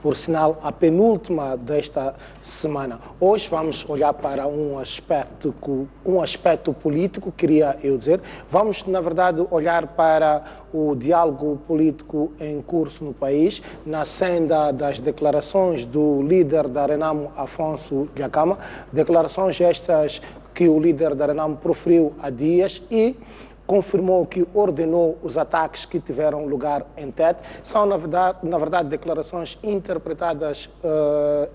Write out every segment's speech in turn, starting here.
Por sinal, a penúltima desta semana. Hoje vamos olhar para um aspecto político, queria eu dizer. Vamos, na verdade, olhar para o diálogo político em curso no país, na senda das declarações do líder da Renamo, Afonso Dhlakama, declarações estas que o líder da Renamo proferiu há dias e confirmou que ordenou os ataques que tiveram lugar em Tete. São, na verdade declarações interpretadas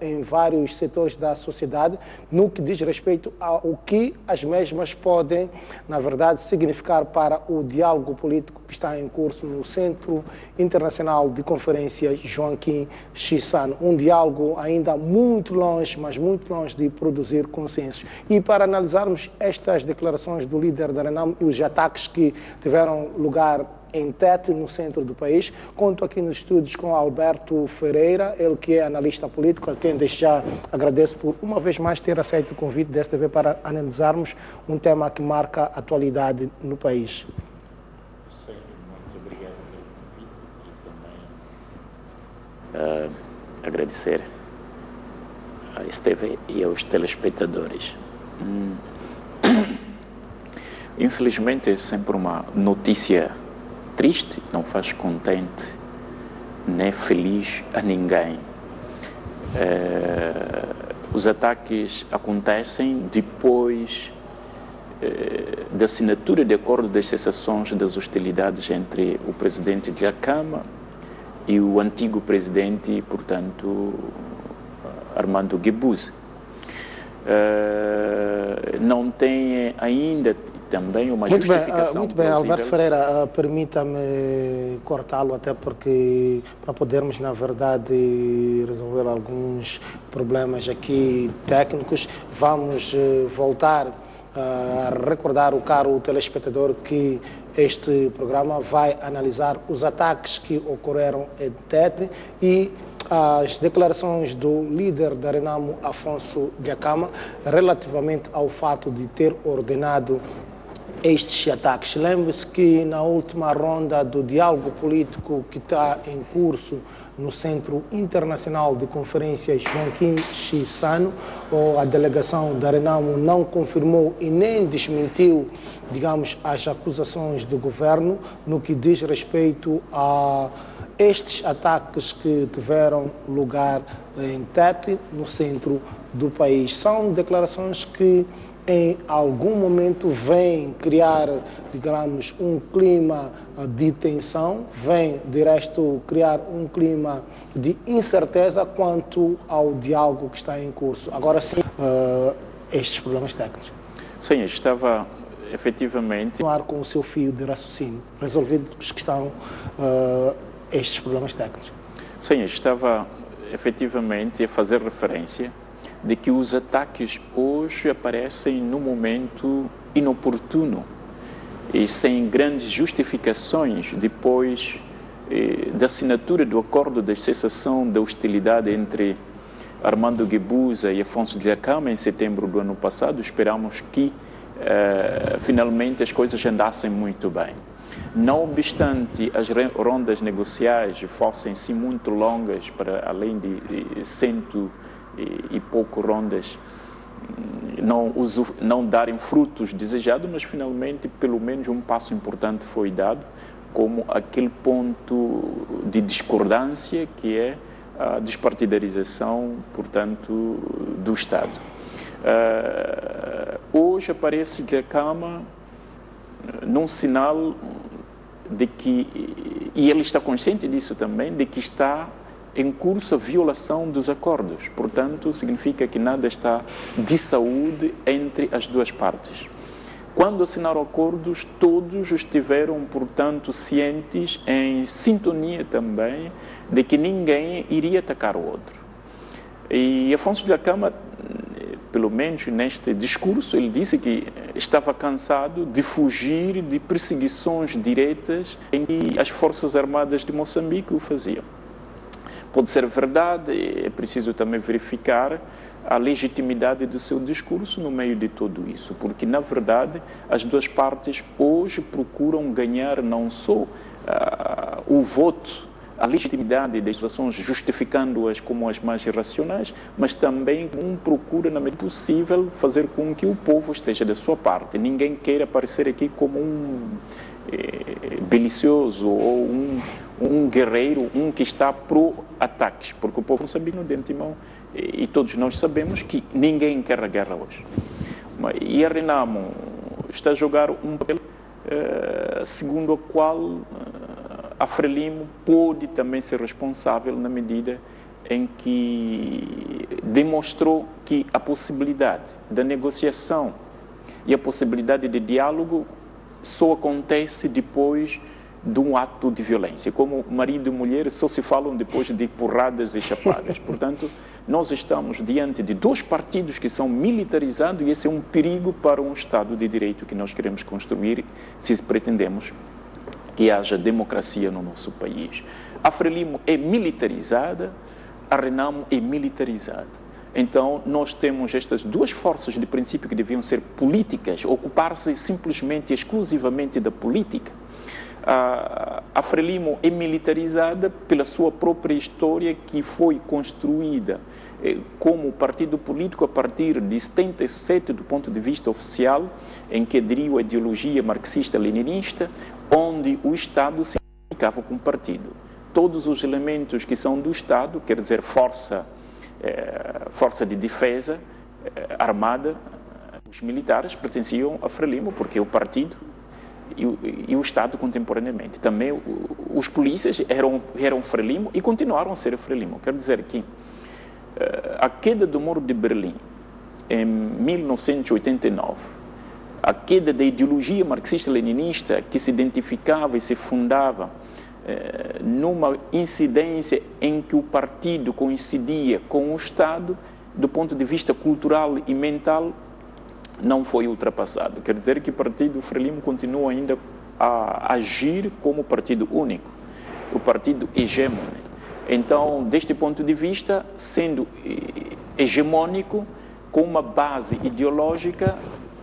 em vários setores da sociedade, no que diz respeito ao que as mesmas podem, na verdade, significar para o diálogo político que está em curso no Centro Internacional de Conferências Joaquim Chissano. Um diálogo ainda muito longe, mas muito longe de produzir consenso. E para analisarmos estas declarações do líder da Renamo e os ataques que tiveram lugar em Tete, no centro do país, conto aqui nos estúdios com Alberto Ferreira, ele que é analista político, a quem desde já agradeço por uma vez mais ter aceito o convite da STV para analisarmos um tema que marca a atualidade no país. Sim, muito obrigado pelo convite e também agradecer à STV e aos telespectadores. Infelizmente é sempre uma notícia triste, não faz contente nem feliz a ninguém. Os ataques acontecem depois da assinatura de acordo das cessações das hostilidades entre o presidente Dhlakama e o antigo presidente, portanto, Armando Guebuza. Não tem ainda também uma justificação muito bem, plausível. Alberto Ferreira, permita-me cortá-lo até porque para podermos, na verdade, resolver alguns problemas aqui técnicos, vamos voltar a recordar o caro telespectador que este programa vai analisar os ataques que ocorreram em Tete e as declarações do líder da Renamo, Afonso Dhlakama, relativamente ao fato de ter ordenado estes ataques. Lembre-se que na última ronda do diálogo político que está em curso no Centro Internacional de Conferências Joaquim Chissano, a delegação da Renamo não confirmou e nem desmentiu, digamos, as acusações do governo no que diz respeito a estes ataques que tiveram lugar em Tete, no centro do país. São declarações que em algum momento vêm criar, digamos, um clima de tensão, vêm, de resto, criar um clima de incerteza quanto ao diálogo que está em curso. Agora sim, estes problemas técnicos. Sim, estava efetivamente... Continuar com o seu fio de raciocínio, resolvidos que estão estes problemas técnicos. Sim, estava efetivamente a fazer referência de que os ataques hoje aparecem num momento inoportuno e sem grandes justificações depois da assinatura do acordo de cessação da hostilidade entre Armando Guebuza e Afonso Dhlakama em setembro do ano passado. Esperamos que finalmente as coisas andassem muito bem. Não obstante as rondas negociais fossem sim muito longas, para além de 100 e pouco rondas, não darem frutos desejados, mas finalmente pelo menos um passo importante foi dado, como aquele ponto de discordância que é a despartidarização, portanto, do Estado. Hoje aparece Dhlakama num sinal de que, e ele está consciente disso também, de que está em curso a violação dos acordos. Portanto, significa que nada está de saúde entre as duas partes. Quando assinaram acordos, todos estiveram, portanto, cientes, em sintonia também, de que ninguém iria atacar o outro. E Afonso Dhlakama, pelo menos neste discurso, ele disse que estava cansado de fugir de perseguições diretas em que as Forças Armadas de Moçambique o faziam. Pode ser verdade, é preciso também verificar a legitimidade do seu discurso no meio de tudo isso, porque, na verdade, as duas partes hoje procuram ganhar não só o voto a legitimidade das ações, justificando-as como as mais irracionais, mas também procura, na medida possível, fazer com que o povo esteja da sua parte. Ninguém quer aparecer aqui como um belicioso ou um guerreiro, que está pro-ataques, porque o povo moçambicano de antemão, e todos nós sabemos que ninguém quer a guerra hoje. E a Renamo está a jogar um papel segundo o qual a Frelimo pode também ser responsável na medida em que demonstrou que a possibilidade da negociação e a possibilidade de diálogo só acontece depois de um ato de violência. Como marido e mulher só se falam depois de porradas e chapadas. Portanto, nós estamos diante de dois partidos que são militarizados e esse é um perigo para um Estado de Direito que nós queremos construir se pretendemos que haja democracia no nosso país. A Frelimo é militarizada, a Renamo é militarizada. Então, nós temos estas duas forças de princípio que deviam ser políticas, ocupar-se simplesmente, exclusivamente da política. A Frelimo é militarizada pela sua própria história, que foi construída como partido político a partir de 77, do ponto de vista oficial, em que aderiu à ideologia marxista-leninista, onde o Estado se identificava com o partido. Todos os elementos que são do Estado, quer dizer, força de defesa armada, os militares pertenciam a Frelimo, porque é o partido e o Estado contemporaneamente. Também os polícias eram Frelimo e continuaram a ser Frelimo. Quer dizer que a queda do Muro de Berlim em 1989, a queda da ideologia marxista-leninista que se identificava e se fundava numa incidência em que o partido coincidia com o Estado, do ponto de vista cultural e mental, não foi ultrapassado. Quer dizer que o partido Frelimo continua ainda a agir como partido único, o partido hegemônico. Então, deste ponto de vista, sendo hegemônico, com uma base ideológica,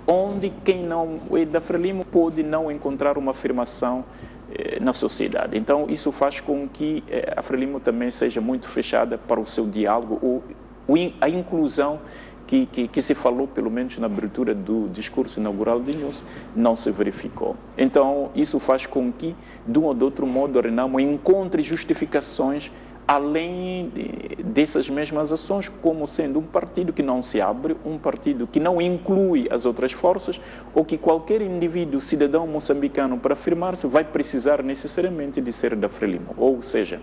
onde quem não é da Frelimo pode não encontrar uma afirmação na sociedade. Então, isso faz com que a Frelimo também seja muito fechada para o seu diálogo, a inclusão que se falou, pelo menos na abertura do discurso inaugural de Nunes, não se verificou. Então, isso faz com que, de um ou de outro modo, a Renamo encontre justificações além dessas mesmas ações, como sendo um partido que não se abre, um partido que não inclui as outras forças, ou que qualquer indivíduo, cidadão moçambicano, para afirmar-se, vai precisar necessariamente de ser da Frelimo. Ou seja,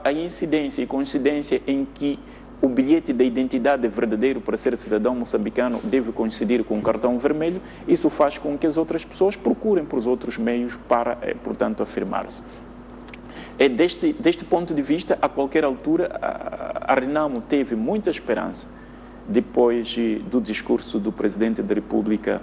a incidência e coincidência em que o bilhete da identidade verdadeiro para ser cidadão moçambicano deve coincidir com o cartão vermelho, isso faz com que as outras pessoas procurem por os outros meios para, portanto, afirmar-se. Deste ponto de vista, a qualquer altura, a Renamo teve muita esperança depois do discurso do Presidente da República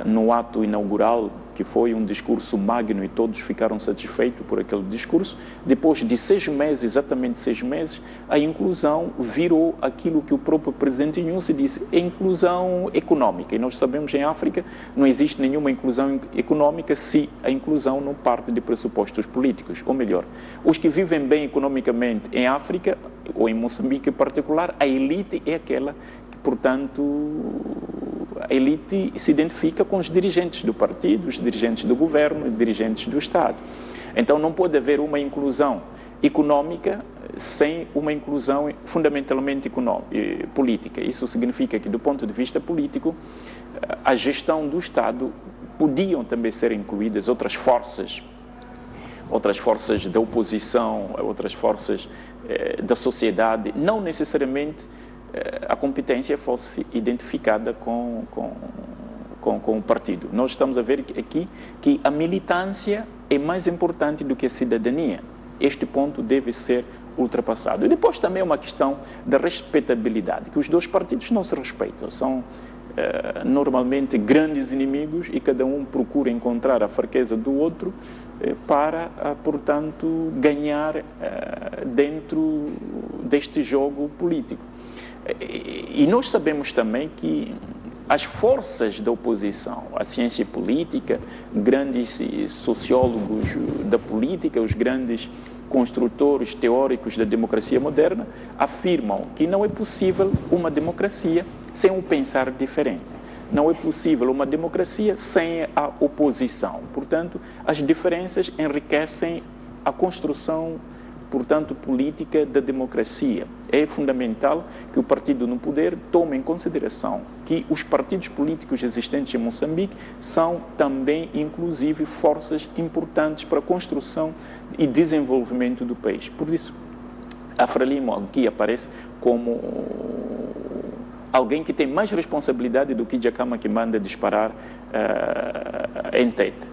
no ato inaugural, que foi um discurso magno e todos ficaram satisfeitos por aquele discurso. Depois de 6 meses, exatamente 6 meses, a inclusão virou aquilo que o próprio Presidente Nunes disse, a inclusão econômica. E nós sabemos que em África não existe nenhuma inclusão econômica se a inclusão não parte de pressupostos políticos. Ou melhor, os que vivem bem economicamente em África, ou em Moçambique em particular, a elite é aquela que, portanto, a elite se identifica com os dirigentes do partido, os dirigentes do governo, os dirigentes do Estado. Então não pode haver uma inclusão econômica sem uma inclusão fundamentalmente política. Isso significa que, do ponto de vista político, a gestão do Estado podiam também ser incluídas outras forças da oposição, outras forças da sociedade, não necessariamente a competência fosse identificada com o partido. Nós estamos a ver aqui que a militância é mais importante do que a cidadania. Este ponto deve ser ultrapassado. E depois também é uma questão da respeitabilidade, que os dois partidos não se respeitam, são normalmente grandes inimigos e cada um procura encontrar a fraqueza do outro para, portanto, ganhar dentro deste jogo político. E nós sabemos também que as forças da oposição, a ciência política, grandes sociólogos da política, os grandes construtores teóricos da democracia moderna, afirmam que não é possível uma democracia sem um pensar diferente. Não é possível uma democracia sem a oposição. Portanto, as diferenças enriquecem a construção, portanto, política da democracia. É fundamental que o partido no poder tome em consideração que os partidos políticos existentes em Moçambique são também, inclusive, forças importantes para a construção e desenvolvimento do país. Por isso, a Frelimo aqui aparece como alguém que tem mais responsabilidade do que Dhlakama, que manda disparar em Tete.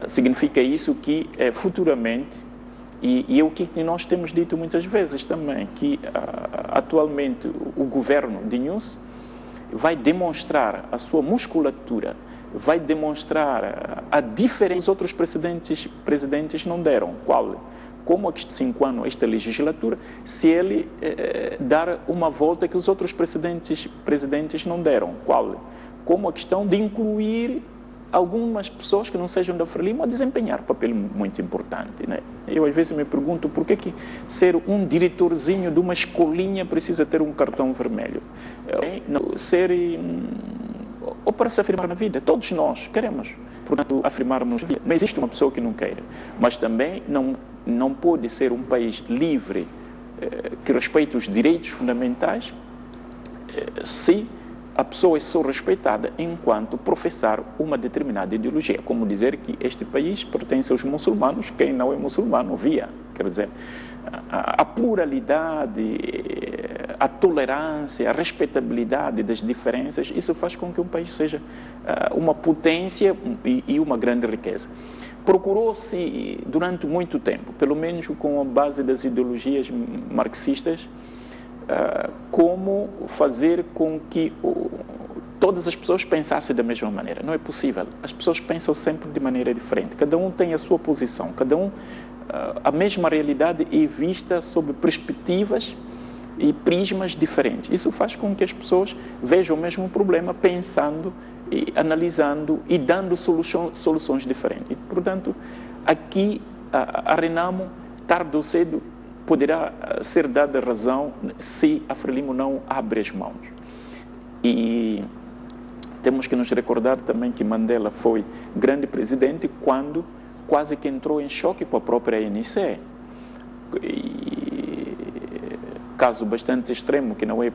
Significa isso que futuramente, e é o que nós temos dito muitas vezes também, que atualmente o governo de Nunes vai demonstrar a sua musculatura, vai demonstrar a diferença que os outros presidentes não deram. Qual? Como há 5 anos esta legislatura, se ele dar uma volta que os outros presidentes não deram. Qual? Como a questão de incluir algumas pessoas que não sejam da Frelimo a desempenhar um papel muito importante, né? Eu às vezes me pergunto por que ser um diretorzinho de uma escolinha precisa ter um cartão vermelho. Ser ou para se afirmar na vida, todos nós queremos, portanto, afirmarmos na vida. Não existe uma pessoa que não queira, mas também não pode ser um país livre que respeite os direitos fundamentais se a pessoa é só respeitada enquanto professar uma determinada ideologia, como dizer que este país pertence aos muçulmanos, quem não é muçulmano via. Quer dizer, a pluralidade, a tolerância, a respeitabilidade das diferenças, isso faz com que um país seja uma potência e uma grande riqueza. Procurou-se durante muito tempo, pelo menos com a base das ideologias marxistas, como fazer com que todas as pessoas pensassem da mesma maneira. Não é possível. As pessoas pensam sempre de maneira diferente. Cada um tem a sua posição. Cada um, a mesma realidade é vista sob perspectivas e prismas diferentes. Isso faz com que as pessoas vejam o mesmo problema pensando e analisando e dando soluções diferentes. E, portanto, aqui a Renamo, tarde ou cedo, poderá ser dada razão se a Frelimo não abre as mãos. E temos que nos recordar também que Mandela foi grande presidente quando quase que entrou em choque com a própria ANC. E, caso bastante extremo, que não é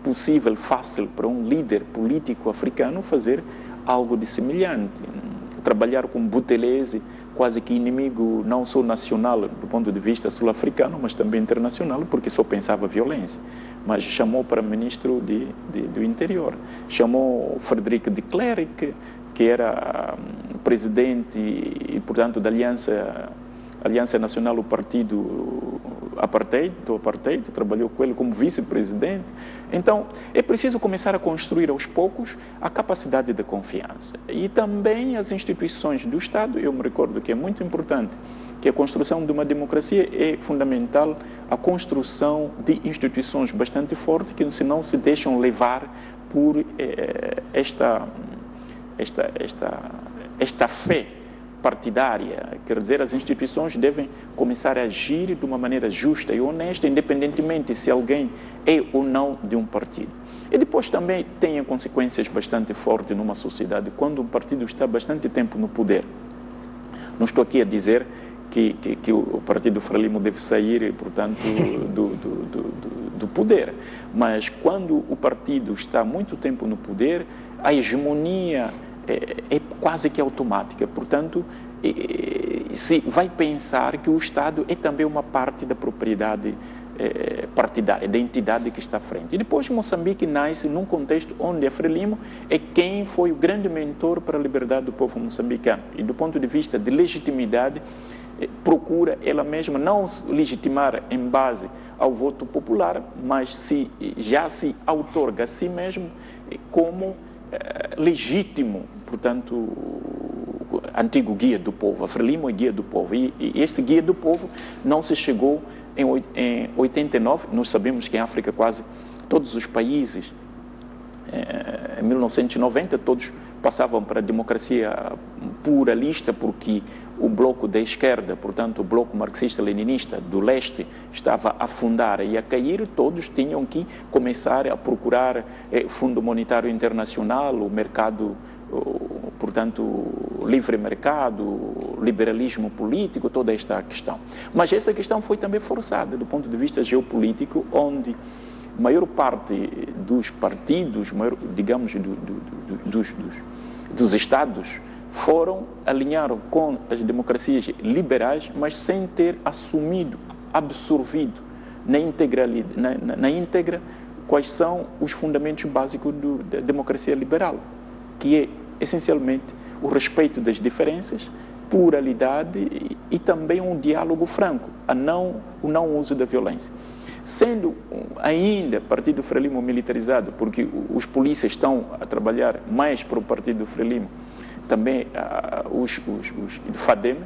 possível, fácil para um líder político africano fazer algo de semelhante. Trabalhar com Buthelezi, quase que inimigo não só nacional do ponto de vista sul-africano, mas também internacional, porque só pensava violência. Mas chamou para ministro do interior. Chamou Frederic de Klerk, que era presidente e, portanto, da Aliança Nacional do Partido do Apartheid, trabalhou com ele como vice-presidente. Então, é preciso começar a construir aos poucos a capacidade de confiança. E também as instituições do Estado, eu me recordo que é muito importante que a construção de uma democracia é fundamental a construção de instituições bastante fortes que não se deixam levar por esta fé partidária. Quer dizer, as instituições devem começar a agir de uma maneira justa e honesta, independentemente se alguém é ou não de um partido. E depois também tem consequências bastante fortes numa sociedade, quando um partido está bastante tempo no poder. Não estou aqui a dizer que o partido Frelimo deve sair, portanto, do poder, mas quando o partido está muito tempo no poder, a hegemonia é quase que automática. Portanto, se vai pensar que o Estado é também uma parte da propriedade partidária, da entidade que está à frente. E depois Moçambique nasce num contexto onde a Frelimo é quem foi o grande mentor para a liberdade do povo moçambicano. E do ponto de vista de legitimidade, procura ela mesma não legitimar em base ao voto popular, mas já se outorga a si mesmo como legítimo, portanto, antigo guia do povo. A Frelimo é guia do povo, e este guia do povo não se chegou em 89, nós sabemos que em África quase todos os países, em 1990, todos passavam para a democracia pluralista, porque o bloco da esquerda, portanto o bloco marxista-leninista do leste, estava a afundar e a cair. Todos tinham que começar a procurar Fundo Monetário Internacional, o mercado, portanto, livre mercado, liberalismo político, toda esta questão. Mas essa questão foi também forçada do ponto de vista geopolítico, onde a maior parte dos partidos, digamos, dos Estados, alinharam com as democracias liberais, mas sem ter assumido, absorvido na íntegra quais são os fundamentos básicos da democracia liberal, que é, essencialmente, o respeito das diferenças, pluralidade e também um diálogo franco, o não uso da violência. Sendo ainda Partido Frelimo militarizado, porque os polícias estão a trabalhar mais para o Partido Frelimo, também os FADEM,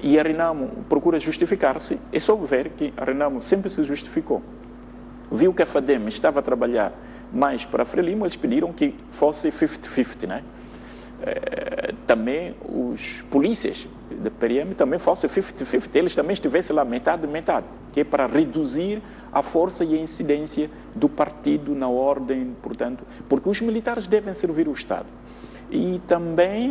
e a Renamo procura justificar-se. É só ver que a Renamo sempre se justificou. Viu que a FADEM estava a trabalhar mais para a Frelimo, eles pediram que fosse 50-50, né? Também os polícias da PRM também fossem 50-50, eles também estivessem lá metade, que é para reduzir a força e a incidência do partido na ordem, portanto, porque os militares devem servir o Estado. E também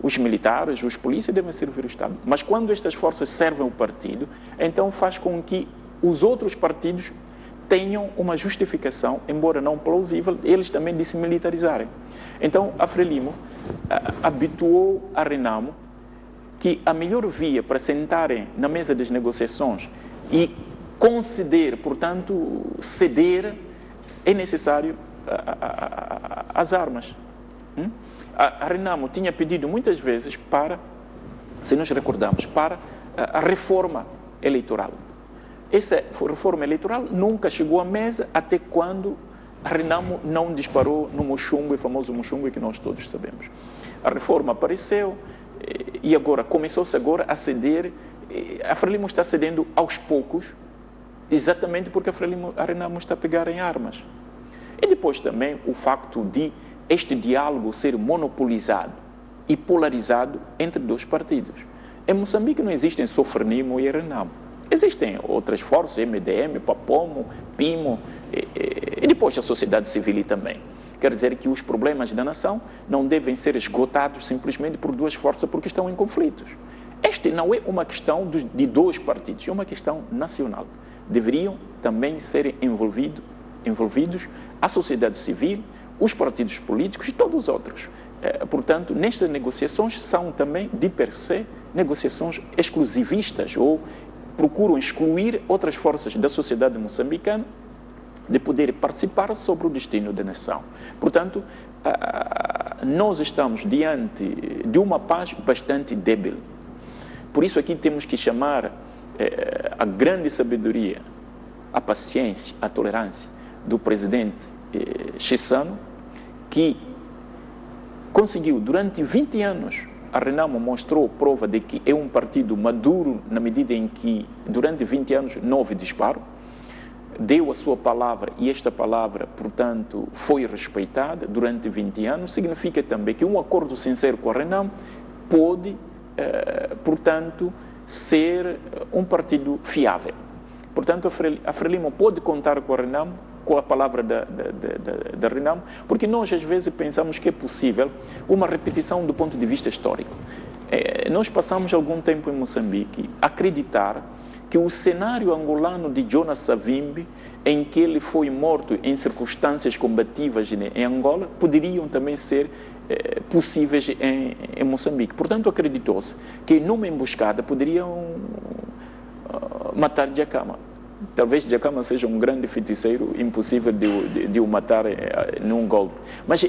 os militares, os polícias devem servir o Estado. Mas quando estas forças servem o partido, então faz com que os outros partidos tenham uma justificação, embora não plausível, eles também de se militarizarem. Então, a Frelimo habituou a Renamo que a melhor via para sentarem na mesa das negociações e conceder, portanto, ceder, é necessário as armas. A Renamo tinha pedido muitas vezes para, se nos recordamos, para a reforma eleitoral. Essa reforma eleitoral nunca chegou à mesa até quando a Renamo não disparou no Muxungue, o famoso Muxungue que nós todos sabemos. A reforma apareceu e agora começou-se a ceder. A Frelimo está cedendo aos poucos, exatamente porque a Renamo está a pegar em armas. E depois também o facto de este diálogo ser monopolizado e polarizado entre dois partidos. Em Moçambique não existem só Frelimo e Renamo. Existem outras forças, MDM, Papomo, PIMO, e depois a sociedade civil também. Quer dizer que os problemas da nação não devem ser esgotados simplesmente por duas forças porque estão em conflitos. Este não é uma questão de dois partidos, é uma questão nacional. Deveriam também ser envolvidos a sociedade civil, os partidos políticos e todos os outros. Portanto, nestas negociações são também, de per se, negociações exclusivistas ou procuram excluir outras forças da sociedade moçambicana de poder participar sobre o destino da nação. Portanto, nós estamos diante de uma paz bastante débil. Por isso aqui temos que chamar a grande sabedoria, a paciência, a tolerância do presidente Chissano, que conseguiu durante 20 anos. A Renamo mostrou prova de que é um partido maduro na medida em que, durante 20 anos, não houve disparo, deu a sua palavra e esta palavra, portanto, foi respeitada durante 20 anos. Significa também que um acordo sincero com a Renamo pode, portanto, ser um partido fiável. Portanto, a Frelimo pode contar com a Renamo, com a palavra da Renamo, porque nós às vezes pensamos que é possível uma repetição do ponto de vista histórico. Nós passamos algum tempo em Moçambique a acreditar que o cenário angolano de Jonas Savimbi, em que ele foi morto em circunstâncias combativas em Angola, poderiam também ser possíveis em Moçambique. Portanto, acreditou-se que numa emboscada poderiam matar Djakama. Talvez Djakama seja um grande feiticeiro, impossível de o matar num golpe. Mas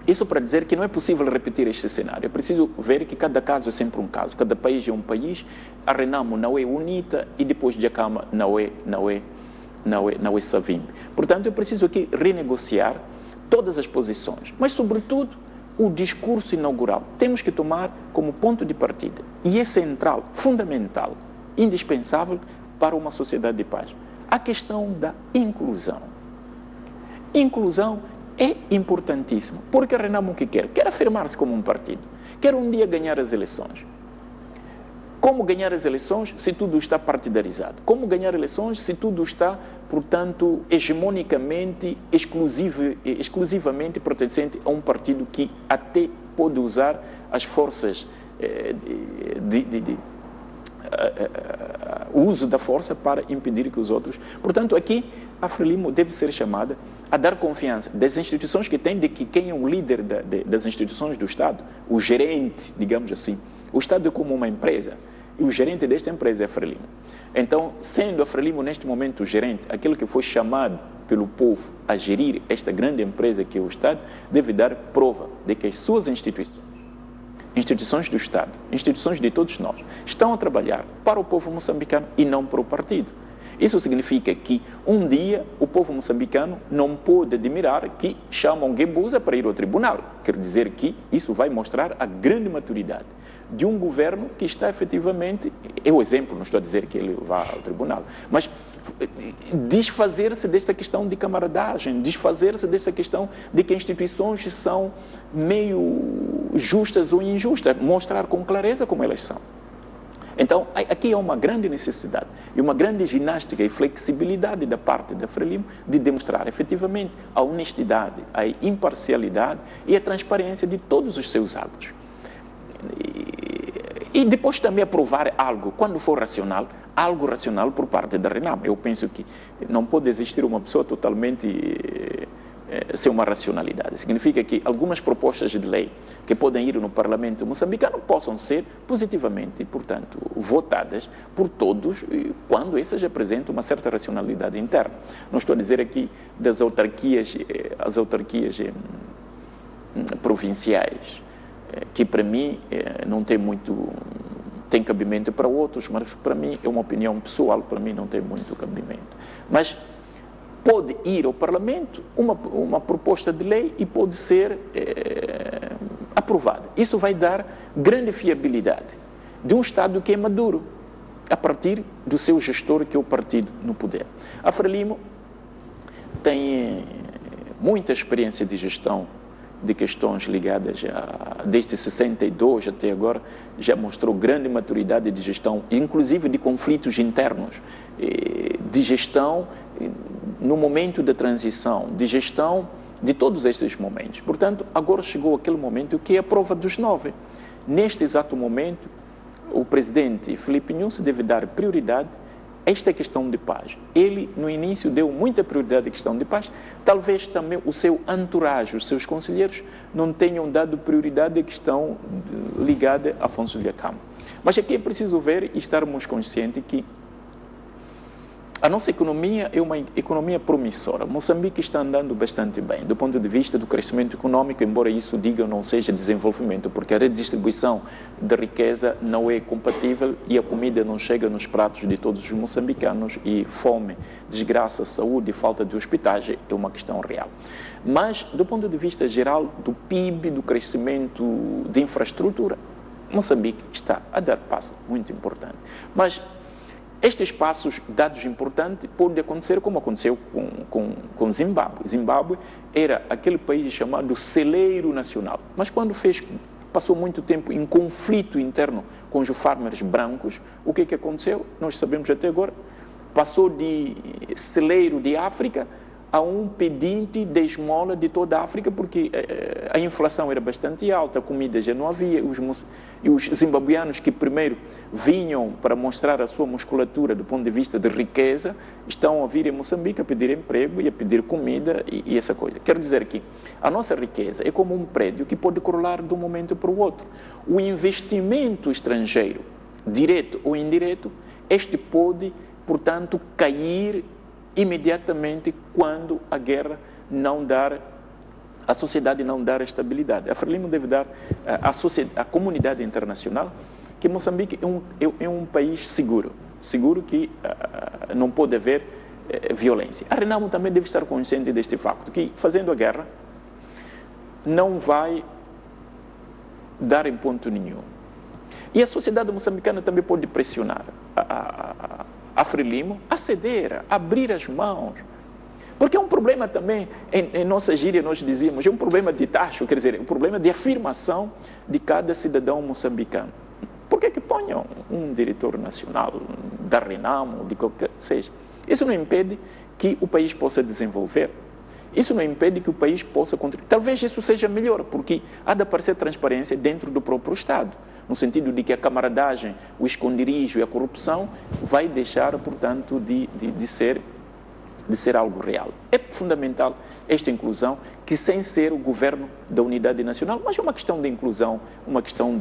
isso para dizer que não é possível repetir este cenário. É preciso ver que cada caso é sempre um caso. Cada país é um país. A Renamo não é UNITA e depois Djakama não é Savimbi. Portanto, é preciso aqui renegociar todas as posições. Mas, sobretudo, o discurso inaugural. Temos que tomar como ponto de partida. E é central, fundamental, indispensável para uma sociedade de paz. A questão da inclusão. Inclusão é importantíssimo, porque a Renamo o que quer? Quer afirmar-se como um partido, quer um dia ganhar as eleições. Como ganhar as eleições se tudo está partidarizado? Como ganhar eleições se tudo está, portanto, hegemonicamente, exclusivamente pertencente a um partido que até pode usar as forças o uso da força para impedir que os outros... Portanto, aqui a Frelimo deve ser chamada a dar confiança das instituições que tem, de que quem é o líder das instituições do Estado, o gerente, digamos assim. O Estado é como uma empresa e o gerente desta empresa é a Frelimo. Então, sendo a Frelimo neste momento o gerente, aquele que foi chamado pelo povo a gerir esta grande empresa que é o Estado, deve dar prova de que as suas instituições do Estado, instituições de todos nós, estão a trabalhar para o povo moçambicano e não para o partido. Isso significa que um dia o povo moçambicano não pode admirar que chamam Guebuza para ir ao tribunal. Quer dizer que isso vai mostrar a grande maturidade de um governo que está efetivamente, é o exemplo, não estou a dizer que ele vá ao tribunal, mas desfazer-se desta questão de camaradagem, desfazer-se desta questão de que instituições são meio justas ou injustas, mostrar com clareza como elas são. Então, aqui há uma grande necessidade e uma grande ginástica e flexibilidade da parte da Frelimo de demonstrar efetivamente a honestidade, a imparcialidade e a transparência de todos os seus atos. E depois também aprovar algo, quando for racional, algo racional por parte da Renamo. Eu penso que não pode existir uma pessoa totalmente sem uma racionalidade. Significa que algumas propostas de lei que podem ir no Parlamento moçambicano possam ser positivamente, portanto, votadas por todos quando essas apresentam uma certa racionalidade interna. Não estou a dizer aqui das autarquias, as autarquias provinciais, que para mim não tem muito, tem cabimento para outros, mas para mim é uma opinião pessoal, para mim não tem muito cabimento. Mas pode ir ao Parlamento uma proposta de lei e pode ser aprovada. Isso vai dar grande fiabilidade de um Estado que é maduro, a partir do seu gestor, que é o partido no poder. A Frelimo tem muita experiência de gestão de questões ligadas desde 62 até agora, já mostrou grande maturidade de gestão, inclusive de conflitos internos, de gestão no momento da transição, de gestão de todos estes momentos. Portanto, agora chegou aquele momento que é a prova dos 9. Neste exato momento, o presidente Filipe Nyusi deve dar prioridade a esta questão de paz. Ele, no início, deu muita prioridade à questão de paz. Talvez também o seu entourage, os seus conselheiros, não tenham dado prioridade à questão ligada a Afonso Dhlakama. Mas aqui é preciso ver e estarmos conscientes que a nossa economia é uma economia promissora. Moçambique está andando bastante bem, do ponto de vista do crescimento econômico, embora isso diga não seja desenvolvimento, porque a redistribuição da riqueza não é compatível e a comida não chega nos pratos de todos os moçambicanos e fome, desgraça, saúde e falta de hospedagem é uma questão real. Mas, do ponto de vista geral, do PIB, do crescimento de infraestrutura, Moçambique está a dar passo muito importante. Mas estes passos dados importantes podem acontecer como aconteceu com Zimbábue. Zimbábue era aquele país chamado celeiro nacional, mas quando passou muito tempo em conflito interno com os farmers brancos, o que aconteceu? Nós sabemos até agora, passou de celeiro de África a um pedinte de esmola de toda a África, porque a inflação era bastante alta, a comida já não havia, e os zimbabuianos que primeiro vinham para mostrar a sua musculatura do ponto de vista de riqueza, estão a vir em Moçambique a pedir emprego e a pedir comida e essa coisa. Quero dizer que a nossa riqueza é como um prédio que pode corolar de um momento para o outro. O investimento estrangeiro, direto ou indireto, este pode, portanto, cair imediatamente quando a guerra não dar, a sociedade não dar estabilidade. A Frelimo deve dar à comunidade internacional que Moçambique é um país seguro que não pode haver violência. A Renamo também deve estar consciente deste facto, que fazendo a guerra não vai dar em ponto nenhum. E a sociedade moçambicana também pode pressionar a Frelimo a ceder, a abrir as mãos, Porque é um problema também, em nossa gíria nós dizíamos, é um problema de tacho, quer dizer, é um problema de afirmação de cada cidadão moçambicano. Por que ponham um diretor nacional da Renamo, de qualquer seja? Isso não impede que o país possa desenvolver. Isso não impede que o país possa contribuir. Talvez isso seja melhor, porque há de aparecer transparência dentro do próprio Estado, no sentido de que a camaradagem, o esconderijo e a corrupção vai deixar, portanto, de ser algo real. É fundamental esta inclusão, que sem ser o governo da unidade nacional, mas é uma questão de inclusão, uma questão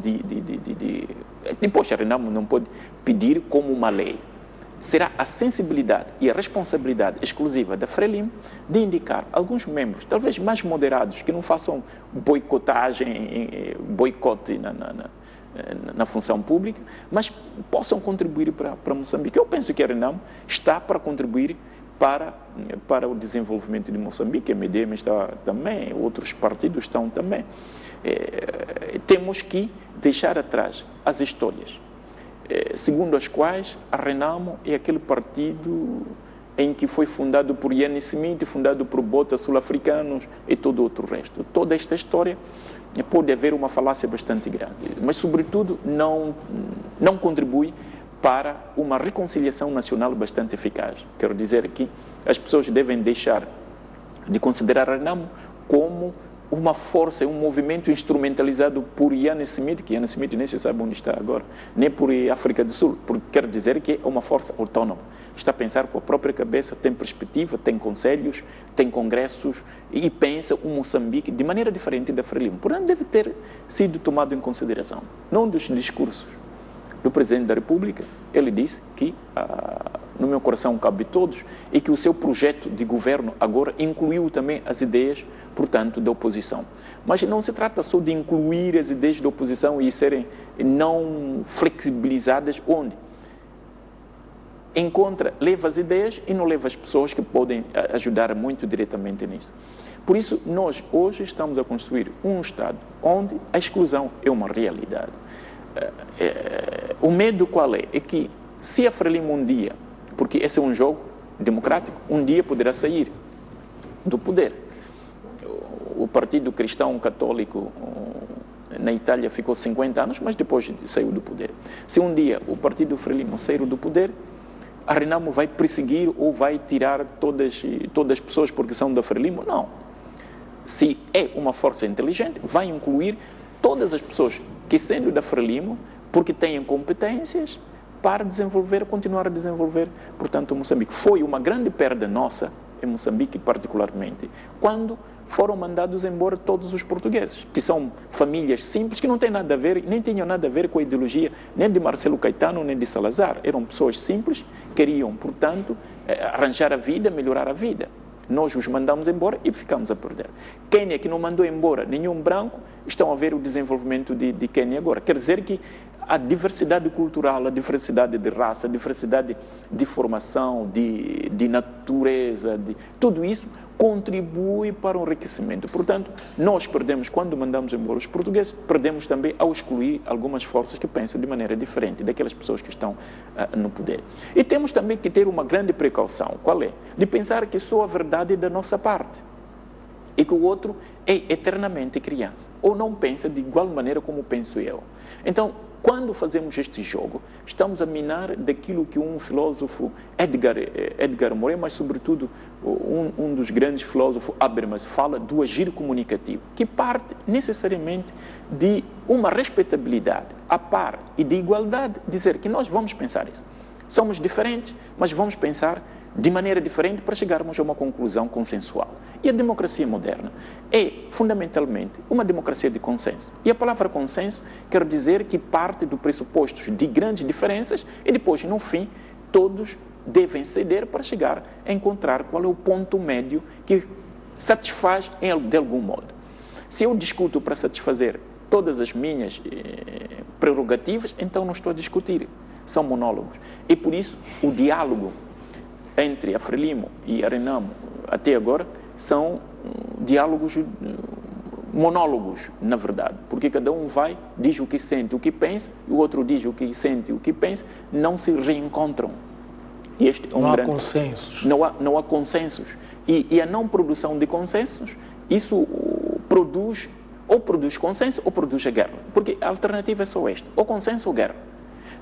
Poxa, a Renamo não pode pedir como uma lei. Será a sensibilidade e a responsabilidade exclusiva da Frelimo de indicar alguns membros, talvez mais moderados, que não façam boicote na função pública, mas possam contribuir para Moçambique. Eu penso que a Renamo está para contribuir para o desenvolvimento de Moçambique, a MDM está também, outros partidos estão também. Temos que deixar atrás as histórias, segundo as quais a Renamo é aquele partido em que foi fundado por Ian Smith, fundado por botas sul-africanos e todo outro resto. Toda esta história pode haver uma falácia bastante grande, mas, sobretudo, não contribui para uma reconciliação nacional bastante eficaz. Quero dizer que as pessoas devem deixar de considerar a Renamo como uma força, um movimento instrumentalizado por Ian Smith, que Ian Smith nem se sabe onde está agora, nem por África do Sul, porque quer dizer que é uma força autônoma. Está a pensar com a própria cabeça, tem perspectiva, tem conselhos, tem congressos e pensa o Moçambique de maneira diferente da Frelimo. Portanto, deve ter sido tomado em consideração. Num dos discursos do Presidente da República, ele disse que no meu coração cabe todos e que o seu projeto de governo agora incluiu também as ideias, portanto, da oposição. Mas não se trata só de incluir as ideias da oposição e serem não flexibilizadas, onde leva as ideias e não leva as pessoas que podem ajudar muito diretamente nisso. Por isso, nós hoje estamos a construir um Estado onde a exclusão é uma realidade. O medo qual é? É que se a Frelimo um dia, porque esse é um jogo democrático, um dia poderá sair do poder. O Partido Cristão Católico na Itália ficou 50 anos, mas depois saiu do poder. Se um dia o Partido Frelimo sair do poder, a Renamo vai perseguir ou vai tirar todas as pessoas porque são da Frelimo? Não. Se é uma força inteligente, vai incluir todas as pessoas que, sendo da Frelimo, porque têm competências para continuar a desenvolver, portanto, Moçambique. Foi uma grande perda nossa, em Moçambique particularmente, quando foram mandados embora todos os portugueses, que são famílias simples, que não têm nada a ver, nem tinham nada a ver com a ideologia nem de Marcelo Caetano, nem de Salazar. Eram pessoas simples, queriam, portanto, arranjar a vida, melhorar a vida. Nós os mandamos embora e ficamos a perder. Quênia, que não mandou embora nenhum branco, estão a ver o desenvolvimento de Quênia agora. Quer dizer que a diversidade cultural, a diversidade de raça, a diversidade de formação, de natureza, tudo isso contribui para o enriquecimento. Portanto, nós perdemos, quando mandamos embora os portugueses, perdemos também ao excluir algumas forças que pensam de maneira diferente daquelas pessoas que estão no poder. E temos também que ter uma grande precaução. Qual é? De pensar que só a verdade é da nossa parte e que o outro é eternamente criança, ou não pensa de igual maneira como penso eu. Então, quando fazemos este jogo, estamos a minar daquilo que um filósofo, Edgar Morin, mas sobretudo um dos grandes filósofos, Habermas, fala do agir comunicativo, que parte necessariamente de uma respeitabilidade a par e de igualdade, dizer que nós vamos pensar isso. Somos diferentes, mas vamos pensar de maneira diferente para chegarmos a uma conclusão consensual. E a democracia moderna é, fundamentalmente, uma democracia de consenso. E a palavra consenso quer dizer que parte do pressuposto de grandes diferenças e depois, no fim, todos devem ceder para chegar a encontrar qual é o ponto médio que satisfaz de algum modo. Se eu discuto para satisfazer todas as minhas prerrogativas, então não estou a discutir, são monólogos. E por isso o diálogo entre a Frelimo e a Renamo até agora são diálogos monólogos, na verdade, porque cada um diz o que sente, o que pensa, e o outro diz o que sente, o que pensa, não se reencontram. Este é um não há grande... consensos. Não há consensos. E a não produção de consensos, isso produz, ou produz consenso ou produz a guerra. Porque a alternativa é só esta, ou consenso ou guerra.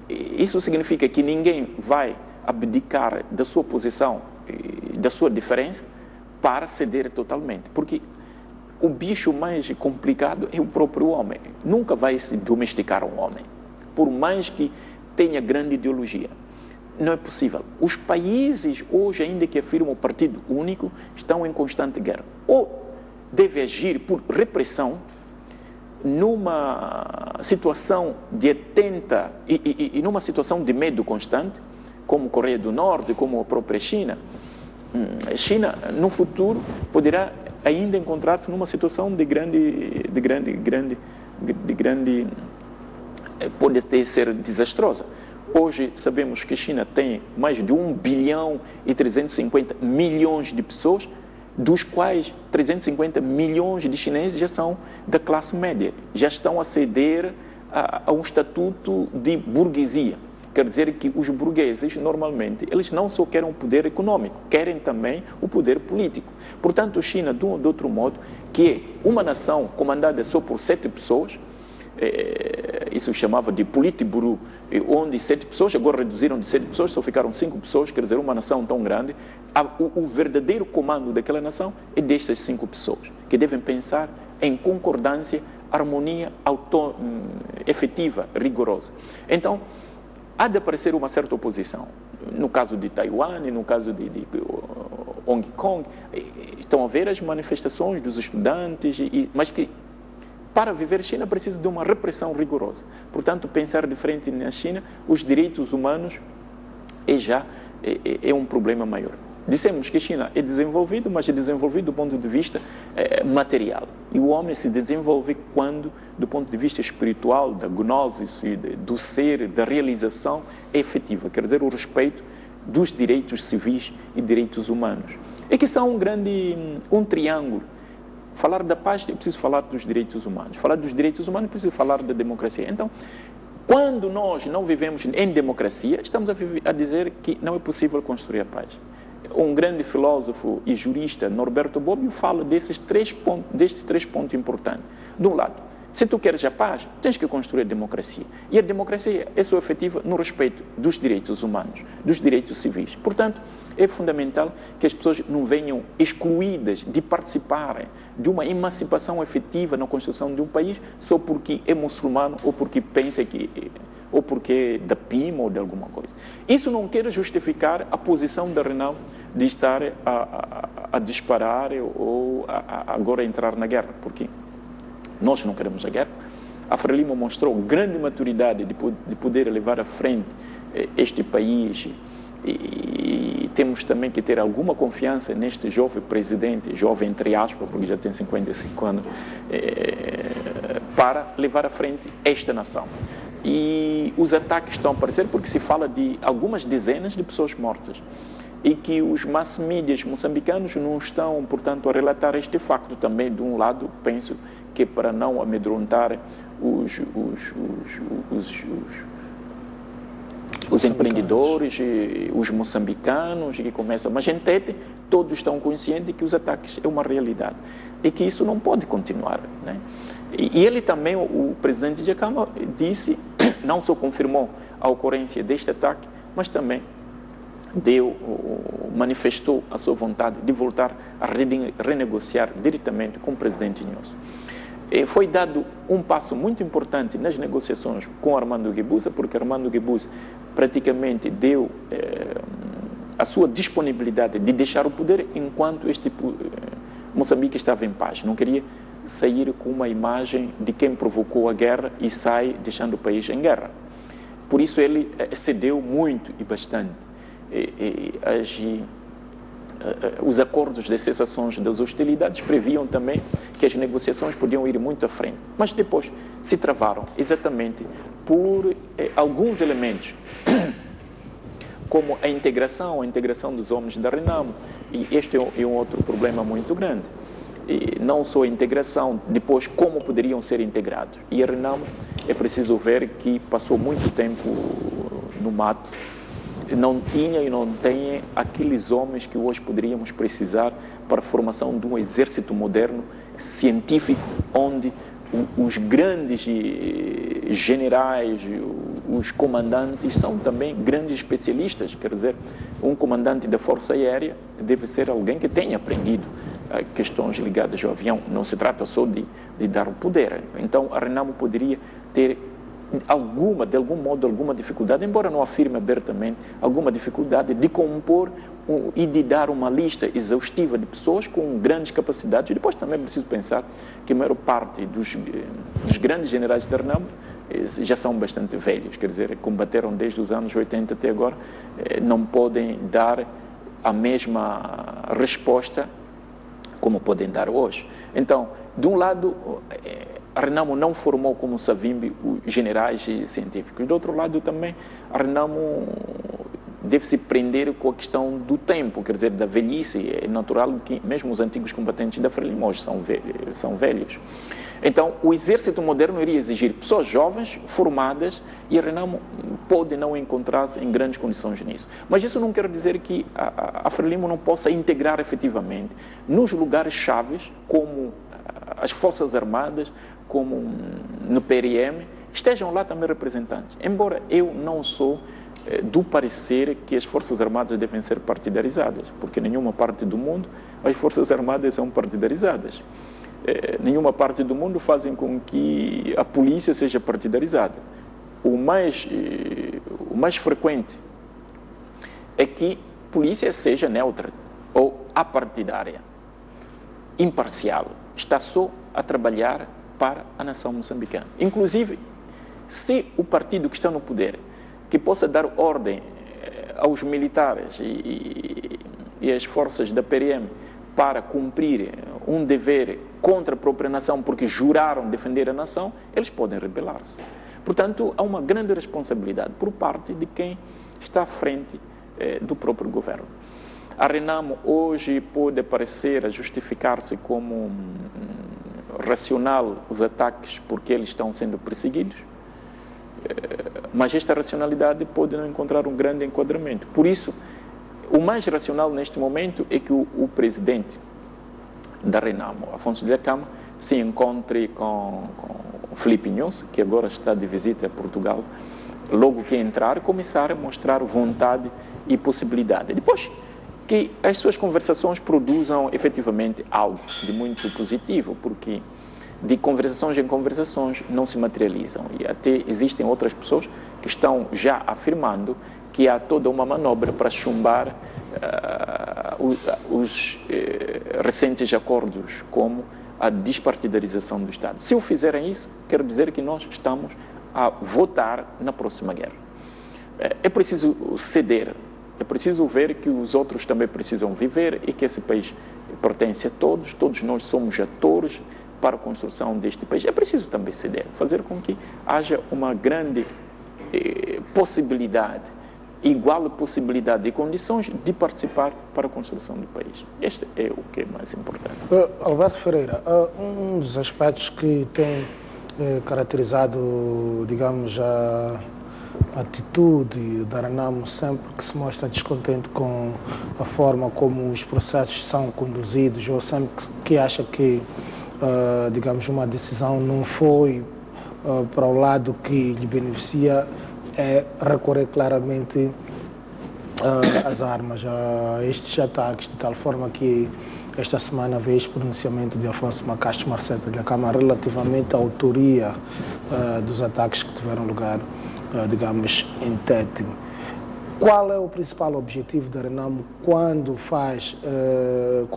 Isso significa que ninguém vai abdicar da sua posição, da sua diferença, para ceder totalmente. Porque o bicho mais complicado é o próprio homem. Nunca vai se domesticar um homem, por mais que tenha grande ideologia. Não é possível. Os países, hoje, ainda que afirmam o partido único, estão em constante guerra. Ou deve agir por repressão, numa situação de atenta e numa situação de medo constante, como Coreia do Norte, como a própria China. A China, no futuro, poderá ainda encontrar-se numa situação pode até ser desastrosa. Hoje sabemos que a China tem mais de 1 bilhão e 350 milhões de pessoas, dos quais 350 milhões de chineses já são da classe média, já estão a ceder a um estatuto de burguesia. Quer dizer que os burgueses, normalmente, eles não só querem o poder econômico, querem também o poder político. Portanto, a China, de um ou de outro modo, que é uma nação comandada só por 7 pessoas, isso chamava de Politburo, onde 7 pessoas, agora reduziram de 7 pessoas, só ficaram 5 pessoas, quer dizer, uma nação tão grande, o verdadeiro comando daquela nação é destas 5 pessoas, que devem pensar em concordância, harmonia efetiva, rigorosa. Então, há de aparecer uma certa oposição. No caso de Taiwan, no caso de Hong Kong, estão a haver as manifestações dos estudantes, mas que para viver a China precisa de uma repressão rigorosa. Portanto, pensar diferente na China, os direitos humanos é um problema maior. Dissemos que a China é desenvolvida, mas é desenvolvida do ponto de vista material. E o homem se desenvolve quando, do ponto de vista espiritual, da gnose, do ser, da realização, é efetiva. Quer dizer, o respeito dos direitos civis e direitos humanos. É que são um triângulo. Falar da paz, é preciso falar dos direitos humanos. Falar dos direitos humanos, é preciso falar da democracia. Então, quando nós não vivemos em democracia, estamos a dizer que não é possível construir a paz. Um grande filósofo e jurista, Norberto Bobbio, fala destes três pontos importantes. De um lado, se tu queres a paz, tens que construir a democracia. E a democracia é só efetiva no respeito dos direitos humanos, dos direitos civis. Portanto, é fundamental que as pessoas não venham excluídas de participarem de uma emancipação efetiva na construção de um país só porque é muçulmano ou porque pensa ou porque é da PIM ou de alguma coisa. Isso não quer justificar a posição da Renamo de estar a disparar ou agora entrar na guerra, porque nós não queremos a guerra. A Frelimo mostrou grande maturidade de poder levar à frente este país e temos também que ter alguma confiança neste jovem presidente, jovem entre aspas, porque já tem 55 anos, para levar à frente esta nação. E os ataques estão a aparecer porque se fala de algumas dezenas de pessoas mortas e que os mass medias moçambicanos não estão, portanto, a relatar este facto também. De um lado, penso que é para não amedrontar os empreendedores, os moçambicanos, que começam, mas em Tete todos estão conscientes que os ataques é uma realidade e que isso não pode continuar, né? E ele também, o presidente de Jacama, disse, não só confirmou a ocorrência deste ataque, mas também manifestou a sua vontade de voltar a renegociar diretamente com o presidente Inhosse. Foi dado um passo muito importante nas negociações com Armando Guebuza, porque Armando Guebuza praticamente deu a sua disponibilidade de deixar o poder enquanto Moçambique estava em paz. Não queria sair com uma imagem de quem provocou a guerra e sai deixando o país em guerra. Por isso ele cedeu muito e bastante. Os acordos de cessações das hostilidades previam também que as negociações podiam ir muito à frente, mas depois se travaram exatamente por alguns elementos, como a integração dos homens da Renamo, e este é um outro problema muito grande. E não só a integração, depois como poderiam ser integrados. E a Renamo é preciso ver que passou muito tempo no mato não tinha e não tem aqueles homens que hoje poderíamos precisar para a formação de um exército moderno, científico, onde os grandes generais, os comandantes são também grandes especialistas. Quer dizer, um comandante da Força Aérea deve ser alguém que tenha aprendido questões ligadas ao avião. Não se trata só de dar o poder. Então, a Renamo poderia ter de algum modo, alguma dificuldade, embora não afirme abertamente, alguma dificuldade de compor e de dar uma lista exaustiva de pessoas com grandes capacidades. E depois também é preciso pensar que a maior parte dos grandes generais da Renamo já são bastante velhos, quer dizer, combateram desde os anos 80 até agora, não podem dar a mesma resposta como podem dar hoje. Então, de um lado, a Renamo não formou como Savimbi os generais e científicos. Do outro lado também, a Renamo deve se prender com a questão do tempo, quer dizer, da velhice. É natural que mesmo os antigos combatentes da Frelimo hoje são velhos. Então, o exército moderno iria exigir pessoas jovens, formadas, e a Renamo pode não encontrar-se em grandes condições nisso. Mas isso não quer dizer que a Frelimo não possa integrar efetivamente nos lugares chaves, como as Forças Armadas, como no PRM, estejam lá também representantes. Embora eu não sou do parecer que as Forças Armadas devem ser partidarizadas, porque em nenhuma parte do mundo as Forças Armadas são partidarizadas. Nenhuma parte do mundo fazem com que a polícia seja partidarizada. O mais frequente é que a polícia seja neutra ou apartidária, imparcial, está só a trabalhar para a nação moçambicana. Inclusive, se o partido que está no poder, que possa dar ordem aos militares e às forças da PRM para cumprir um dever contra a própria nação, porque juraram defender a nação, eles podem rebelar-se. Portanto, há uma grande responsabilidade por parte de quem está à frente do próprio governo. A Renamo hoje pode parecer a justificar-se como racional os ataques porque eles estão sendo perseguidos, mas esta racionalidade pode não encontrar um grande enquadramento. Por isso, o mais racional neste momento é que o presidente da Renamo, Afonso Dhlakama, se encontre com Filipe Nyusi, que agora está de visita a Portugal, logo que entrar, começar a mostrar vontade e possibilidade. Depois que as suas conversações produzam efetivamente algo de muito positivo, porque de conversações em conversações não se materializam. E até existem outras pessoas que estão já afirmando que há toda uma manobra para chumbar os recentes acordos, como a despartidarização do Estado. Se o fizerem isso, quer dizer que nós estamos a votar na próxima guerra. É preciso ceder, é preciso ver que os outros também precisam viver e que esse país pertence a todos, todos nós somos atores para a construção deste país. É preciso também ceder, fazer com que haja uma grande possibilidade, igual possibilidade e condições de participar para a construção do país. Este é o que é mais importante. Alberto Ferreira, um dos aspectos que tem caracterizado, digamos, a atitude da Renamo sempre que se mostra descontente com a forma como os processos são conduzidos, ou sempre que acha que, digamos, uma decisão não foi para o lado que lhe beneficia, é recorrer claramente às armas, a estes ataques, de tal forma que esta semana veio esse pronunciamento de Afonso Macaste Marceta Dhlakama relativamente à autoria dos ataques que tiveram lugar, digamos, em Tete. Qual é o principal objetivo da Renamo quando faz,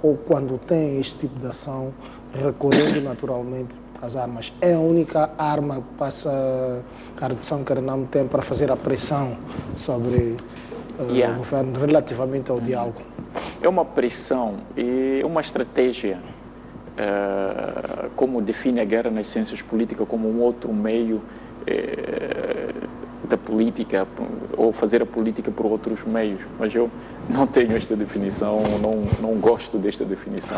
ou quando tem este tipo de ação, recorrendo naturalmente às armas? É a única arma a redução que a Renamo tem para fazer a pressão sobre o governo relativamente ao diálogo? É uma pressão e uma estratégia, como define a guerra nas ciências políticas, como um outro meio da política, ou fazer a política por outros meios, mas eu não tenho esta definição, não gosto desta definição.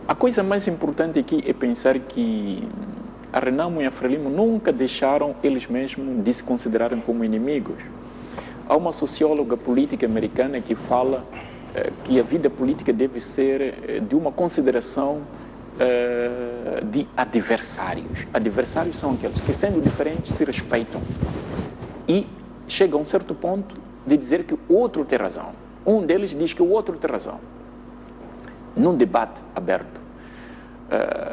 A coisa mais importante aqui é pensar que a Renamo e a Frelimo nunca deixaram eles mesmos de se considerarem como inimigos. Há uma socióloga política americana que fala que a vida política deve ser de uma consideração de adversários. Adversários são aqueles que, sendo diferentes, se respeitam e chegam a um certo ponto de dizer que o outro tem razão. Um deles diz que o outro tem razão. Num debate aberto.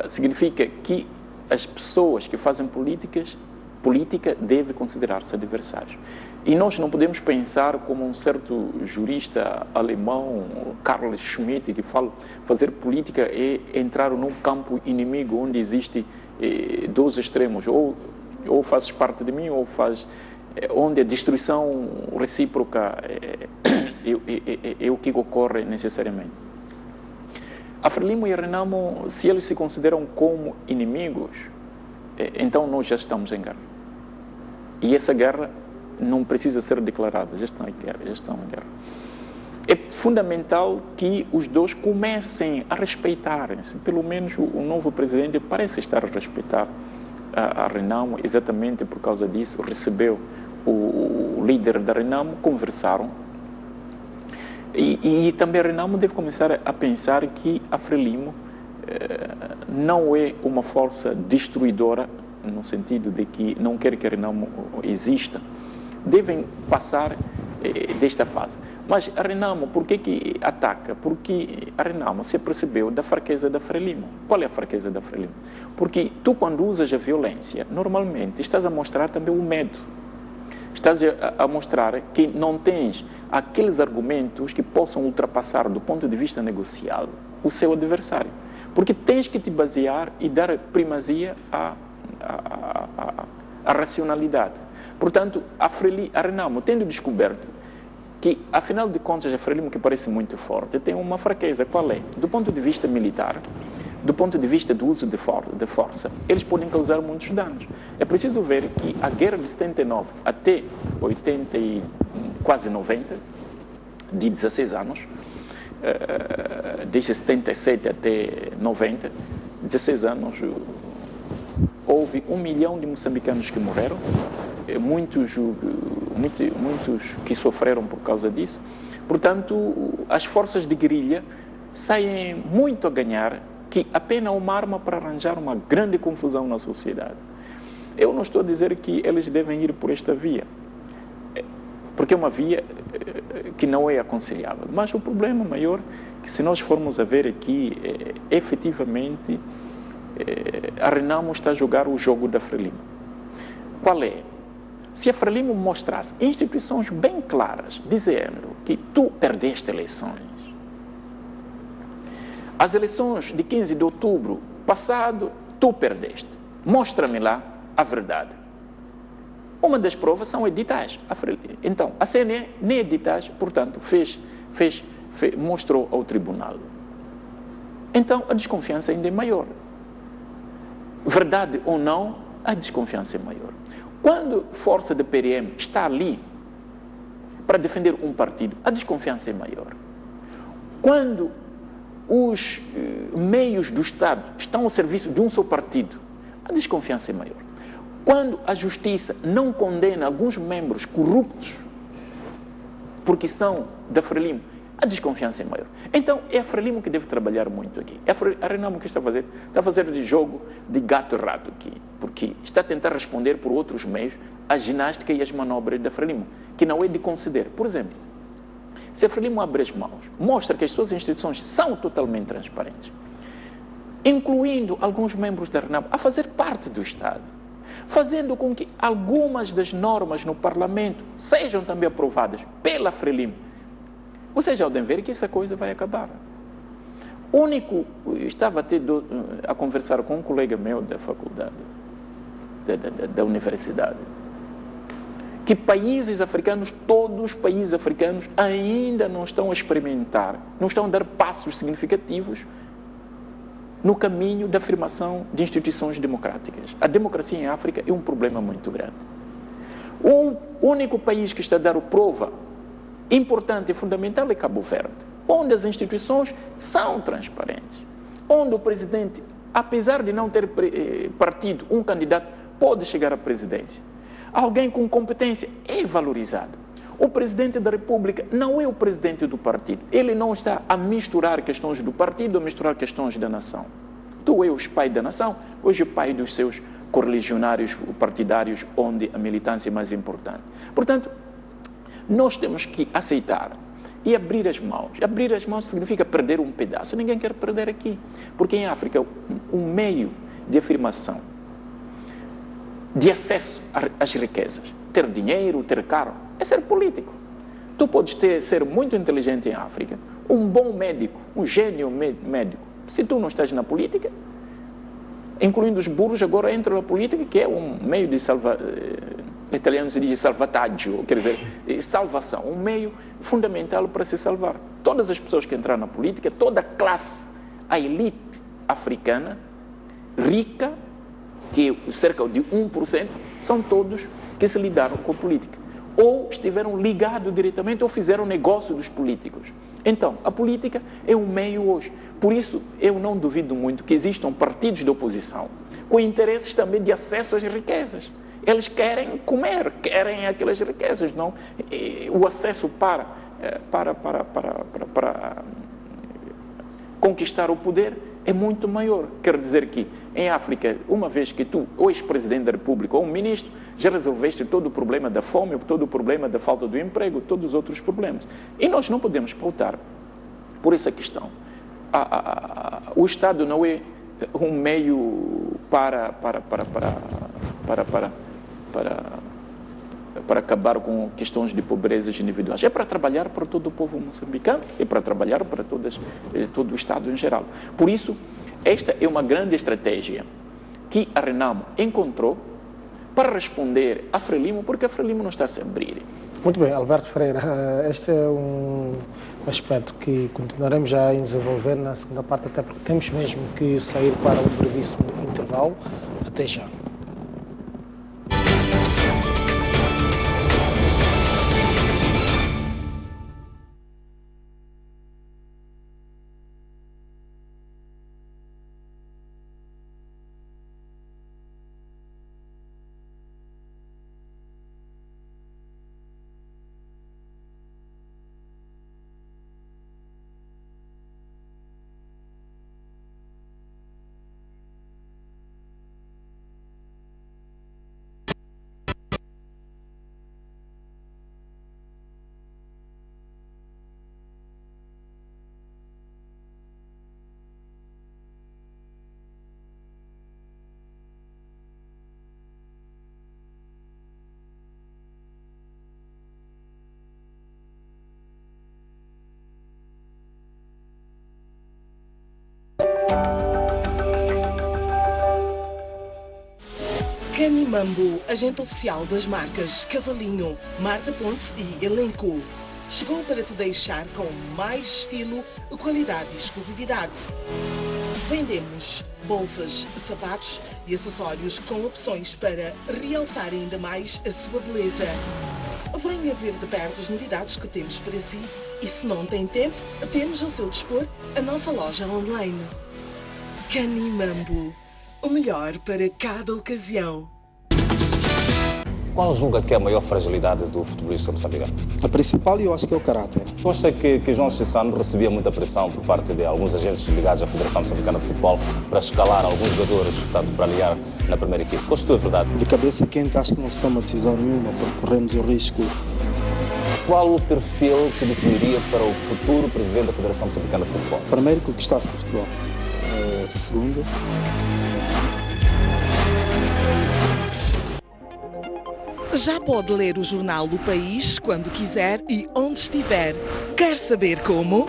Significa que as pessoas que fazem política devem considerar-se adversários. E nós não podemos pensar como um certo jurista alemão, Carl Schmitt, que fala fazer política é entrar num campo inimigo onde existe dois extremos, ou fazes parte de mim, ou faz onde a destruição recíproca é o que ocorre necessariamente. A Frelimo e a Renamo, se eles se consideram como inimigos, então nós já estamos em guerra. E essa guerra não precisa ser declarada, já estão em guerra. É fundamental que os dois comecem a respeitarem-se. Pelo menos o novo presidente parece estar a respeitar a Renamo, exatamente por causa disso. Recebeu o líder da Renamo, conversaram. E também a Renamo deve começar a pensar que a Frelimo não é uma força destruidora, no sentido de que não quer que a Renamo exista. Devem passar desta fase. Mas a Renamo, por que ataca? Porque a Renamo se percebeu da fraqueza da Frelimo. Qual é a fraqueza da Frelimo? Porque tu, quando usas a violência, normalmente estás a mostrar também o medo. Estás a mostrar que não tens aqueles argumentos que possam ultrapassar, do ponto de vista negocial, o seu adversário. Porque tens que te basear e dar primazia à racionalidade. Portanto, a Renamo, tendo descoberto que, afinal de contas, a Frelimo, que parece muito forte, tem uma fraqueza. Qual é? Do ponto de vista militar, do ponto de vista do uso de força, eles podem causar muitos danos. É preciso ver que a guerra de 79 até 80 e quase 90, de 16 anos, desde 77 até 90, 16 anos, houve 1 milhão de moçambicanos que morreram, muitos que sofreram por causa disso. Portanto, as forças de guerrilha saem muito a ganhar que apenas uma arma para arranjar uma grande confusão na sociedade. Eu não estou a dizer que eles devem ir por esta via, porque é uma via que não é aconselhável. Mas o problema maior é que, se nós formos a ver aqui, efetivamente, a Renamo está a jogar o jogo da Frelimo. Qual é? Se a Frelimo mostrasse instituições bem claras, dizendo que tu perdeste eleições, as eleições de 15 de outubro passado, tu perdeste. Mostra-me lá a verdade. Uma das provas são editais. Então, a CNE nem editais, portanto, mostrou ao tribunal. Então, a desconfiança ainda é maior. Verdade ou não, a desconfiança é maior. Quando a força da PRM está ali para defender um partido, a desconfiança é maior. Quando os meios do Estado estão ao serviço de um só partido, a desconfiança é maior. Quando a justiça não condena alguns membros corruptos porque são da Frelimo, a desconfiança é maior. Então, é a Frelimo que deve trabalhar muito aqui. É a Renamo que está a fazer de jogo de gato-rato aqui, porque está a tentar responder por outros meios à ginástica e às manobras da Frelimo, que não é de conceder. Por exemplo, se a Frelimo abre as mãos, mostra que as suas instituições são totalmente transparentes, incluindo alguns membros da Renamo a fazer parte do Estado, fazendo com que algumas das normas no Parlamento sejam também aprovadas pela Frelimo, vocês já podem ver que essa coisa vai acabar. Estava a conversar com um colega meu da faculdade, da universidade, que países africanos, todos os países africanos, ainda não estão a experimentar, não estão a dar passos significativos no caminho da afirmação de instituições democráticas. A democracia em África é um problema muito grande. O único país que está a dar prova importante e fundamental é Cabo Verde, onde as instituições são transparentes, onde o presidente, apesar de não ter partido um candidato, pode chegar à presidência. Alguém com competência é valorizado. O Presidente da República não é o Presidente do partido. Ele não está a misturar questões do partido, a misturar questões da nação. Tu és pai da nação, hoje é pai dos seus correligionários partidários, onde a militância é mais importante. Portanto, nós temos que aceitar e abrir as mãos. Abrir as mãos significa perder um pedaço. Ninguém quer perder aqui. Porque em África, um meio de afirmação, de acesso às riquezas, ter dinheiro, ter carro, é ser político. Tu podes ser muito inteligente em África, um bom médico, um gênio médico. Se tu não estás na política, incluindo os burros, agora entram na política, que é um meio de italiano se diz salvataggio, quer dizer, salvação, um meio fundamental para se salvar. Todas as pessoas que entraram na política, toda a classe, a elite africana, rica, que é cerca de 1%, são todos que se lidaram com a política. Ou estiveram ligados diretamente ou fizeram negócio dos políticos. Então, a política é um meio hoje. Por isso, eu não duvido muito que existam partidos de oposição com interesses também de acesso às riquezas. Eles querem comer, querem aquelas riquezas, não? E o acesso para conquistar o poder é muito maior. Quer dizer que, em África, uma vez que tu, ou és Presidente da República, ou um ministro, já resolveste todo o problema da fome, todo o problema da falta do emprego, todos os outros problemas. E nós não podemos pautar por essa questão. O Estado não é um meio para acabar com questões de pobrezas individuais. É para trabalhar para todo o povo moçambicano, é para trabalhar para todo o Estado em geral. Por isso, esta é uma grande estratégia que a Renamo encontrou para responder a Frelimo, porque a Frelimo não está a se abrir. Muito bem, Alberto Freire, este é um aspecto que continuaremos já a desenvolver na segunda parte, até porque temos mesmo que sair para um brevíssimo intervalo. Até já. Canimambo, agente oficial das marcas Cavalinho, Marta Ponte e Elenco. Chegou para te deixar com mais estilo, qualidade e exclusividade. Vendemos bolsas, sapatos e acessórios com opções para realçar ainda mais a sua beleza. Venha ver de perto as novidades que temos para si e, se não tem tempo, temos ao seu dispor a nossa loja online. Canimambo, o melhor para cada ocasião. Qual julga que é a maior fragilidade do futebolista moçambicano? A principal, eu acho que é o caráter. Eu achei que João Chissano recebia muita pressão por parte de alguns agentes ligados à Federação Moçambicana de Futebol para escalar alguns jogadores, portanto, para aliar na primeira equipe. Qual é a verdade? De cabeça quente, acho que não se toma decisão nenhuma, porque corremos o risco. Qual o perfil que definiria para o futuro presidente da Federação Moçambicana de Futebol? Primeiro, que gostasse de futebol. Segundo, já pode ler o jornal O País quando quiser e onde estiver. Quer saber como?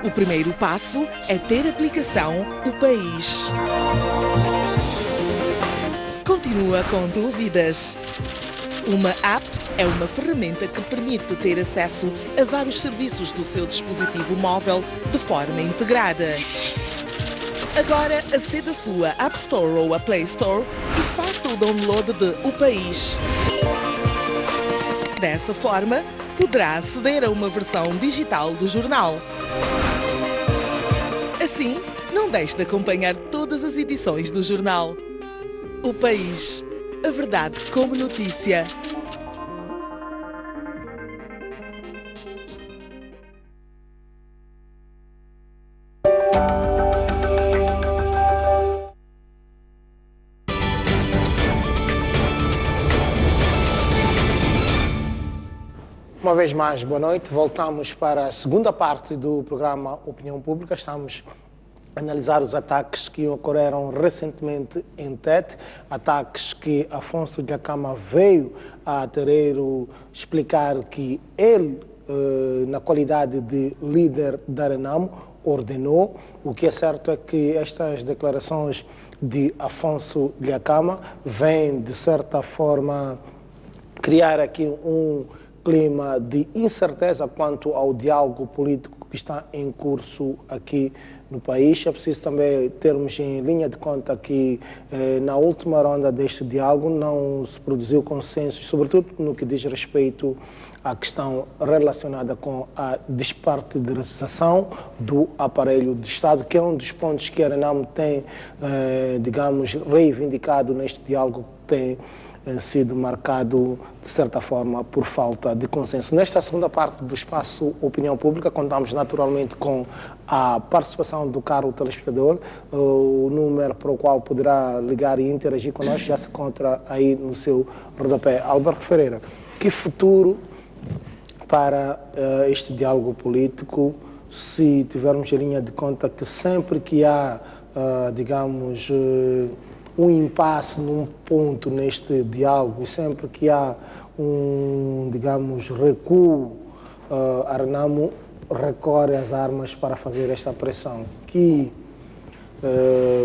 O primeiro passo é ter a aplicação O País. Continua com dúvidas? Uma app é uma ferramenta que permite ter acesso a vários serviços do seu dispositivo móvel de forma integrada. Agora aceda à sua App Store ou a Play Store e faça o download de O País. Dessa forma, poderá aceder a uma versão digital do jornal. Assim, não deixe de acompanhar todas as edições do jornal. O País, a verdade como notícia. Uma vez mais, boa noite. Voltamos para a segunda parte do programa Opinião Pública. Estamos a analisar os ataques que ocorreram recentemente em Tete, ataques que Afonso Dhlakama veio a Terreiro explicar que ele, na qualidade de líder da Renamo, ordenou. O que é certo é que estas declarações de Afonso Dhlakama vêm, de certa forma, criar aqui um clima de incerteza quanto ao diálogo político que está em curso aqui no país. É preciso também termos em linha de conta que na última ronda deste diálogo não se produziu consenso, sobretudo no que diz respeito à questão relacionada com a despartidarização do aparelho de Estado, que é um dos pontos que a Renamo tem, digamos, reivindicado neste diálogo que tem sido marcado, de certa forma, por falta de consenso. Nesta segunda parte do espaço Opinião Pública, contamos naturalmente com a participação do caro telespectador. O número para o qual poderá ligar e interagir connosco já se encontra aí no seu rodapé. Alberto Ferreira, que futuro para este diálogo político, se tivermos a linha de conta que sempre que há, digamos, um impasse num ponto neste diálogo, e sempre que há um, digamos, recuo, a Renamo recorre às armas para fazer esta pressão. Que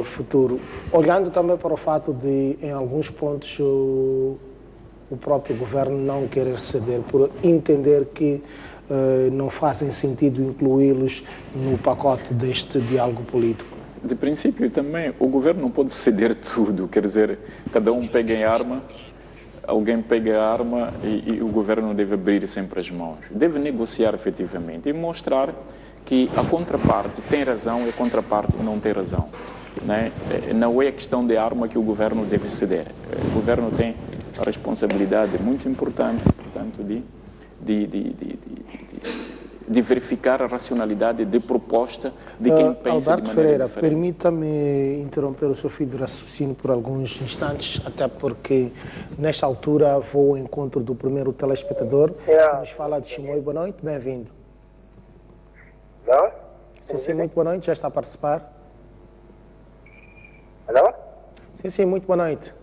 futuro? Olhando também para o fato de, em alguns pontos, o próprio governo não querer ceder, por entender que não fazem sentido incluí-los no pacote deste diálogo político. De princípio, também, o governo não pode ceder tudo, quer dizer, cada um pega em arma, alguém pega a arma e o governo deve abrir sempre as mãos. Deve negociar efetivamente e mostrar que a contraparte tem razão e a contraparte não tem razão. Né? Não é a questão de arma que o governo deve ceder. O governo tem a responsabilidade muito importante, portanto, de verificar a racionalidade de proposta de quem pensa Alberto de maneira Ferreira, diferente. permita-me interromper o seu fio de raciocínio por alguns instantes, até porque nesta altura vou ao encontro do primeiro telespectador que nos fala de Chimoio. Boa noite, bem-vindo. Alô? Sim, muito boa noite, já está a participar. Alô? Sim, muito boa noite.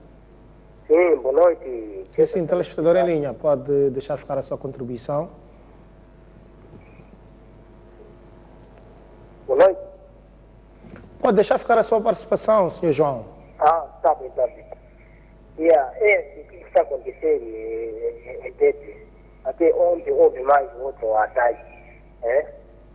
Sim, boa noite. Sim, telespectador em linha, pode deixar ficar a sua contribuição. Boa noite. Pode deixar ficar a sua participação, Sr. João. Tá bem. O que está acontecendo em Tete? Até ontem houve mais outro ataque.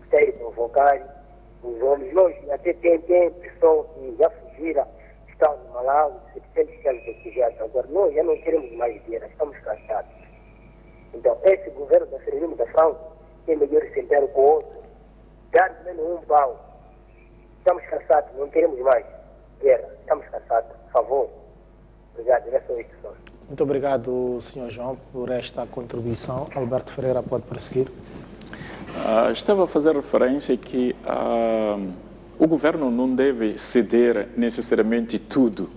Está a provocar os homens. Nós até tem pessoas que já fugiram, estão no Malawi, 700 anos de refugiados. Agora nós já não queremos mais dinheiro, estamos cansados. Então, esse governo da Frelimo da França é melhor sentar com o outro, dar menos um pau. Estamos cansados, não queremos mais guerra. Estamos cansados, por favor. Obrigado, é só isso. Muito obrigado, Sr. João, por esta contribuição. Alberto Ferreira pode prosseguir. Estava a fazer referência que o governo não deve ceder necessariamente tudo,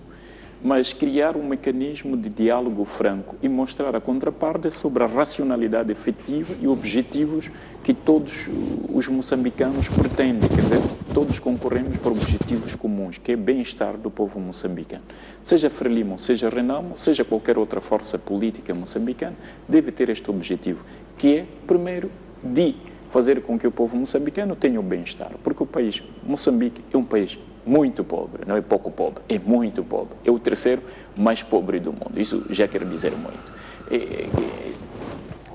mas criar um mecanismo de diálogo franco e mostrar a contraparte sobre a racionalidade efetiva e objetivos que todos os moçambicanos pretendem, quer dizer, todos concorremos por objetivos comuns, que é bem-estar do povo moçambicano. Seja Frelimo, seja Renamo, seja qualquer outra força política moçambicana, deve ter este objetivo, que é, primeiro, de fazer com que o povo moçambicano tenha o bem-estar, porque o país, Moçambique, é um país muito pobre, não é pouco pobre, é muito pobre. É o terceiro mais pobre do mundo. Isso já quer dizer muito.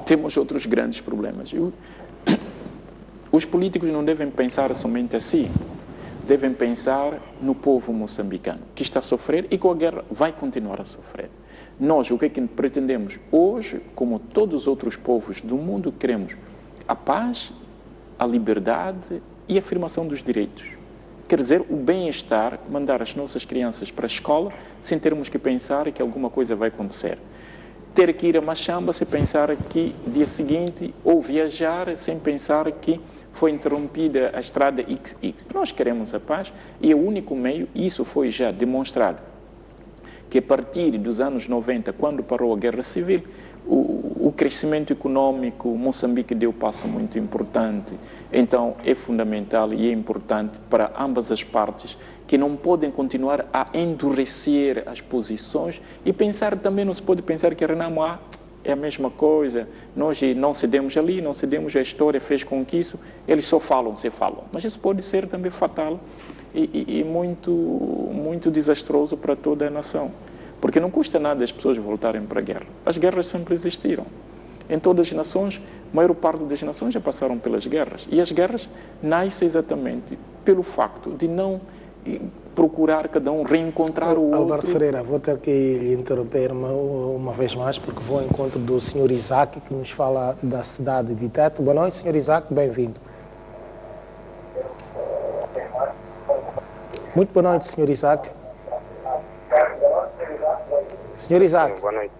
Temos outros grandes problemas. Os políticos não devem pensar somente assim. Devem pensar no povo moçambicano, que está a sofrer e com a guerra vai continuar a sofrer. Nós, o que é que pretendemos? Hoje, como todos os outros povos do mundo, queremos a paz, a liberdade e a afirmação dos direitos. Quer dizer, o bem-estar, mandar as nossas crianças para a escola sem termos que pensar que alguma coisa vai acontecer. Ter que ir a Machamba sem pensar que dia seguinte, ou viajar sem pensar que foi interrompida a estrada XX. Nós queremos a paz e é o único meio, e isso foi já demonstrado, que a partir dos anos 90, quando parou a Guerra Civil, o crescimento econômico, Moçambique deu um passo muito importante. Então, é fundamental e é importante para ambas as partes que não podem continuar a endurecer as posições e pensar também, não se pode pensar que a Renamo é a mesma coisa, nós não cedemos ali, não cedemos, a história fez com que isso, eles só falam, se falam. Mas isso pode ser também fatal e muito desastroso para toda a nação. Porque não custa nada as pessoas voltarem para a guerra. As guerras sempre existiram. Em todas as nações, a maior parte das nações já passaram pelas guerras. E as guerras nascem exatamente pelo facto de não procurar cada um reencontrar o outro. Alberto Ferreira, vou ter que lhe interromper uma vez mais, porque vou ao encontro do Sr. Isaac, que nos fala da cidade de Tete. Boa noite, Sr. Isaac, bem-vindo. Muito boa noite, Sr. Isaac. Sr. Isaac. Boa noite.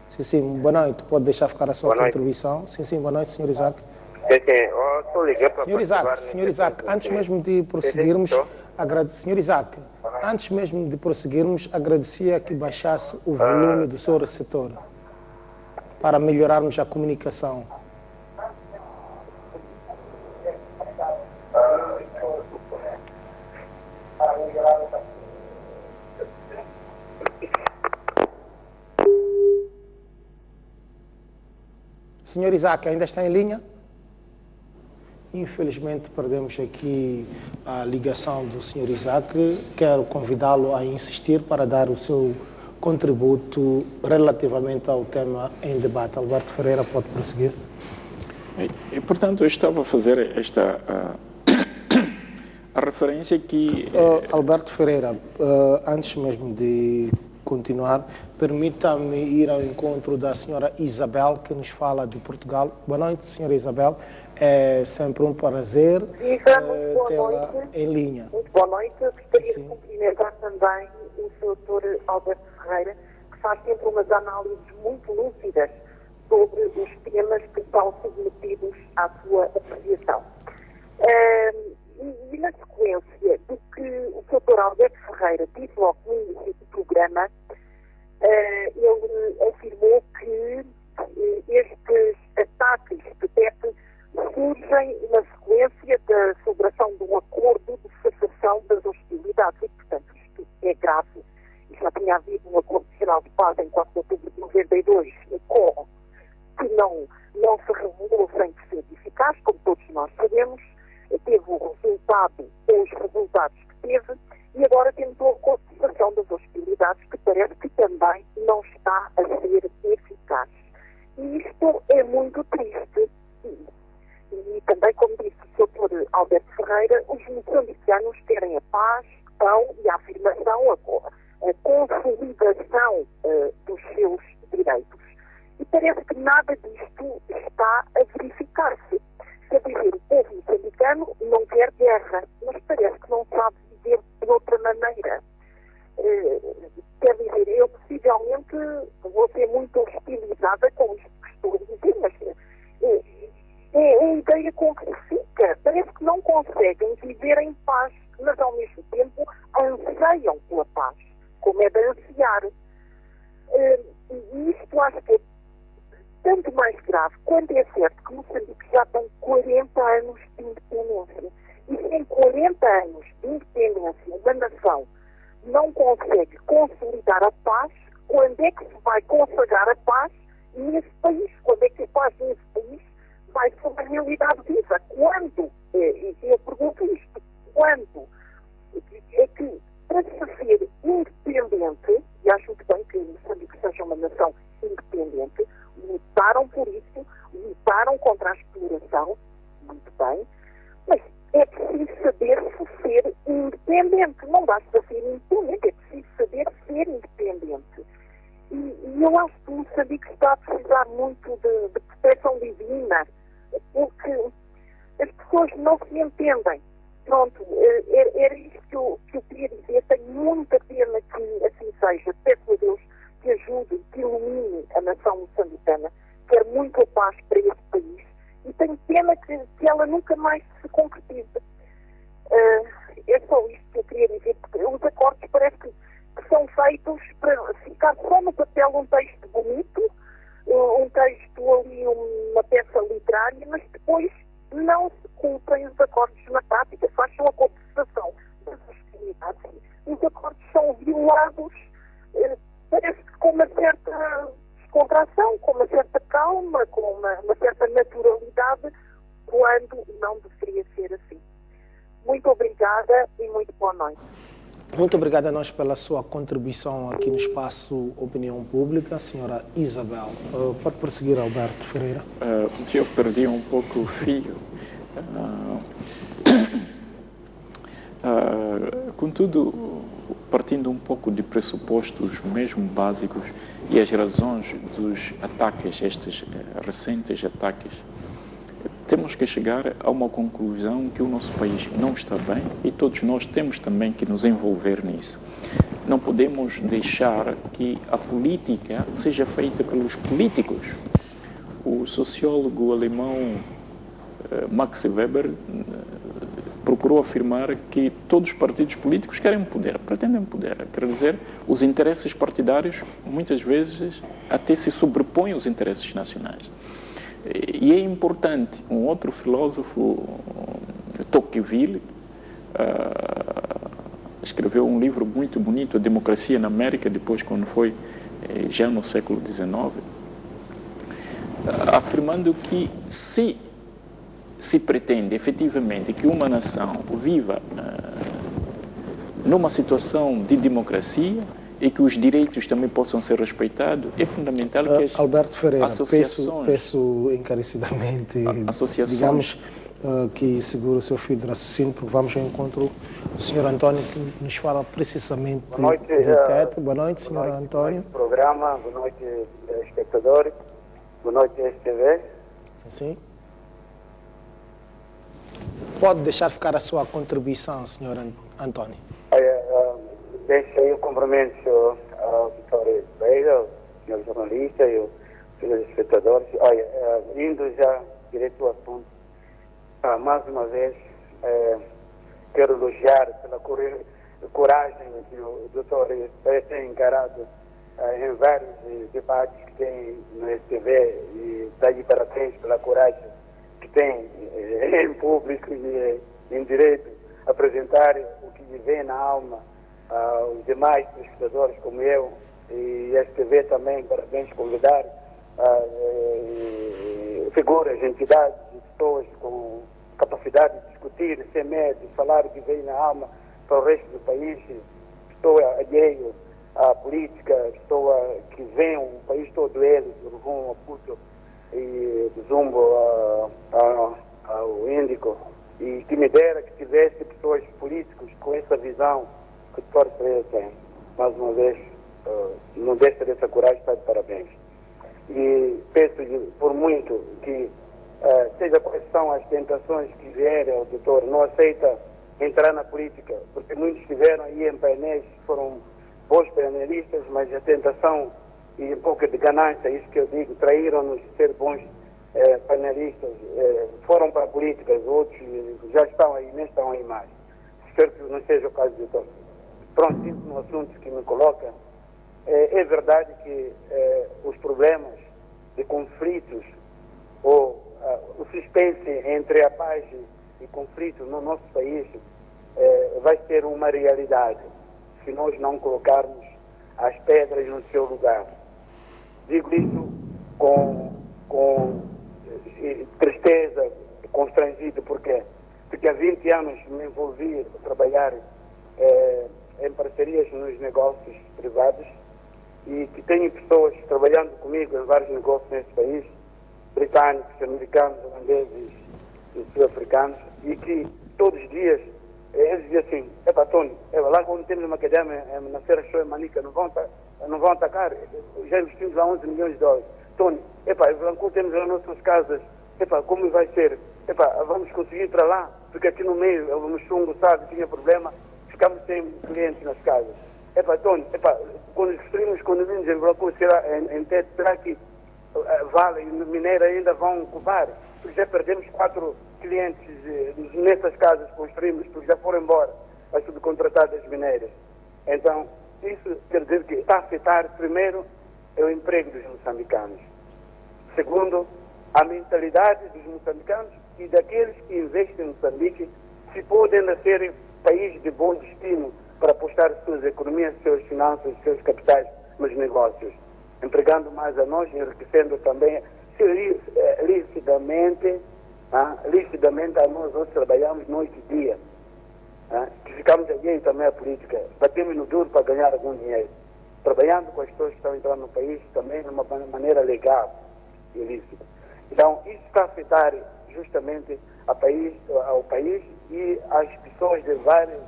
Sim, boa noite. Pode deixar ficar a sua contribuição. Sim, boa noite, Sr. Sr. Isaac, antes mesmo de prosseguirmos, agradecia que baixasse o volume do seu receptor para melhorarmos a comunicação. Senhor Isaac, ainda está em linha? Infelizmente perdemos aqui a ligação do Sr. Isaac. Quero convidá-lo a insistir para dar o seu contributo relativamente ao tema em debate. Alberto Ferreira, pode prosseguir. E portanto, eu estava a fazer a referência que... Alberto Ferreira, antes mesmo de continuar, permita-me ir ao encontro da senhora Isabel, que nos fala de Portugal. Boa noite, senhora Isabel. É sempre um prazer tê-la em linha. Muito boa noite. Eu gostaria de cumprimentar também o Sr. Alberto Ferreira, que faz sempre umas análises muito lúcidas sobre os temas que estão submetidos à sua apreciação. E na sequência do que o Sr. Alberto Ferreira disse logo no início do programa, ele afirmou que estes ataques de Tete surgem na sequência da celebração de um acordo de cessação das hostilidades e, portanto, isto é grave. E já tinha havido um acordo nacional de paz em 4 de outubro de 92, que não se revelou 100% eficaz, como todos nós sabemos, teve o resultado ou os resultados que teve, e agora temos o acordo de cessação das hostilidades, que parece que também não está a ser eficaz. E isto é muito triste. E também, como disse o Sr. Alberto Ferreira, os moçambicanos querem a paz, a pão e a afirmação, a consolidação dos seus direitos. E parece que nada disto está a verificar-se. Quer dizer, o povo moçambicano não quer guerra, mas parece que não sabe viver de outra maneira. Quer dizer, eu possivelmente vou ser muito hostilizada com isto que estou a dizer, mas é a ideia com que se fica. Parece que não conseguem viver em paz, mas ao mesmo tempo anseiam pela paz, como é de ansiar. E isto acho que é tanto mais grave quando é certo que Moçambique já tem 40 anos de independência. E se em 40 anos de independência uma nação não consegue consolidar a paz, quando é que se vai consagrar a paz nesse país? Quando é que a paz nesse país vai ser uma realidade viva? Quando? E eu pergunto isto. Quando? É que, para se ser independente, e acho muito bem que Moçambique seja uma nação independente, lutaram por isso, lutaram contra a exploração, muito bem, mas é preciso saber-se ser independente. Não basta ser independente, é preciso saber ser independente. E eu acho que Moçambique está a precisar muito de proteção divina, porque as pessoas não se entendem. Pronto, era isto que eu queria dizer. Tenho muita pena que assim seja. Peço a Deus que ajude, que ilumine a nação moçambicana. Quero muito a paz para este país e tenho pena que ela nunca mais se concretize. É só isto que eu queria dizer, porque os acordos parece que são feitos para ficar só no papel um texto bonito, um texto ali, uma peça literária, mas depois não se cumprem os acordos na prática, fazem a contestação das hostilidades. Os acordos são violados, parece que com uma certa descontração, com uma certa calma, com uma certa naturalidade, quando não deveria ser assim. Muito obrigada e muito boa noite. Muito obrigado a nós pela sua contribuição aqui no espaço Opinião Pública, senhora Isabel. Pode prosseguir, Alberto Ferreira. Eu perdi um pouco o fio. Contudo, partindo um pouco de pressupostos mesmo básicos e as razões dos ataques, estes recentes ataques, temos que chegar a uma conclusão que o nosso país não está bem e todos nós temos também que nos envolver nisso. Não podemos deixar que a política seja feita pelos políticos. O sociólogo alemão Max Weber procurou afirmar que todos os partidos políticos querem poder, pretendem poder. Quer dizer, os interesses partidários muitas vezes até se sobrepõem aos interesses nacionais. E é importante, um outro filósofo, Tocqueville, escreveu um livro muito bonito, A Democracia na América, depois quando foi já no século XIX, afirmando que se pretende efetivamente que uma nação viva numa situação de democracia e que os direitos também possam ser respeitados, é fundamental que as Alberto Ferreira, associações... peço encarecidamente, digamos, que segure o seu fio de raciocínio, porque vamos ao encontro do Sr. António, que nos fala precisamente de teto. Boa noite, Sr. António. Boa noite, programa. Boa noite, espectadores. Boa noite, STV. Sim. Pode deixar ficar a sua contribuição, Sr. António. Deixo aí o cumprimento ao Vitória Pereira, ao senhor jornalista e aos senhores espectadores. Indo já direto ao assunto, mais uma vez quero elogiar pela coragem que o doutor Pereira tem encarado em vários debates que tem no STV e daí parabéns pela coragem que tem em público e em direito apresentar o que lhe vem na alma aos demais pesquisadores como eu e a STV também, parabéns, convidar figuras, entidades, pessoas com capacidade de discutir, sem medo, de falar o que vem na alma para o resto do país, pessoa alheio à política, pessoa que vem o país todo ele, do rumo a Puto e do Zumbo ao Índico, e que me dera que tivesse pessoas políticos com essa visão que o Dr. Pereira tem. Mais uma vez, não deixa dessa coragem, está de parabéns. E peço-lhe por muito que, seja quais são as tentações que vierem, o doutor não aceita entrar na política, porque muitos estiveram aí em painéis, foram bons painelistas, mas a tentação e um pouco de ganância, isso que eu digo, traíram-nos de ser bons painelistas, foram para a política, os outros já estão aí, nem estão aí mais. Espero que não seja o caso do doutor. Pronto, isso no assunto que me coloca. É verdade que os problemas de conflitos ou o suspense entre a paz e conflito no nosso país vai ser uma realidade se nós não colocarmos as pedras no seu lugar. Digo isso com tristeza, constrangido, porque há 20 anos me envolvi a trabalhar em parcerias nos negócios privados e que tenho pessoas trabalhando comigo em vários negócios neste país, britânicos, americanos, holandeses e sul-africanos, e que todos os dias eles dizem assim: Tony, lá quando temos uma academia na Feira Show em Manica, não vão atacar, já investimos lá 11 milhões de dólares. Tony, quando temos lá nossas casas, como vai ser? Vamos conseguir ir para lá, porque aqui no meio, o Muxungo, sabe, tinha problema, ficamos sem clientes nas casas. Tony, quando construímos condomínios em Blanco, será que Vale e Mineira ainda vão ocupar? Porque já perdemos 4 clientes nessas casas que construímos, porque já foram embora as subcontratadas mineiras. Então, isso quer dizer que está a afetar, primeiro, o emprego dos moçambicanos. Segundo, a mentalidade dos moçambicanos e daqueles que investem em Moçambique, se podem ser país de bom destino para apostar suas economias, suas finanças, seus capitais nos negócios, empregando mais a nós, enriquecendo também licitamente a nós trabalhamos noite e dia, que ficamos alheios também à política, batemos no duro para ganhar algum dinheiro, trabalhando com as pessoas que estão entrando no país também de uma maneira legal e ilícita. Então, isso está a afetar justamente ao país e às pessoas de vários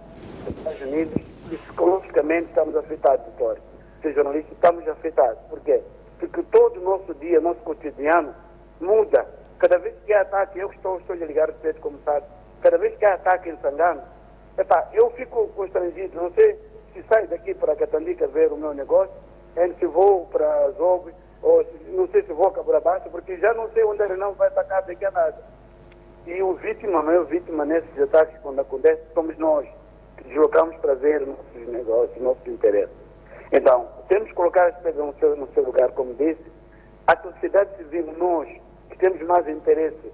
Estados Unidos, psicologicamente estamos afetados, Vitória. Ser jornalistas, estamos afetados. Por quê? Porque todo o nosso dia, nosso cotidiano muda. Cada vez que há ataque, eu estou a ligar o preto, como sabe, cada vez que há ataque em Sangano, eu fico constrangido, não sei se saio daqui para Catandica ver o meu negócio, se vou para Zobre, ou não sei se vou a Cabra Baixa, porque já não sei onde ele não vai atacar daqui a nada. E a maior vítima nesses ataques, quando acontece, somos nós, que deslocamos para ver nossos negócios, nossos interesses. Então, temos que colocar as coisas no seu lugar, como disse, a sociedade civil, nós, que temos mais interesse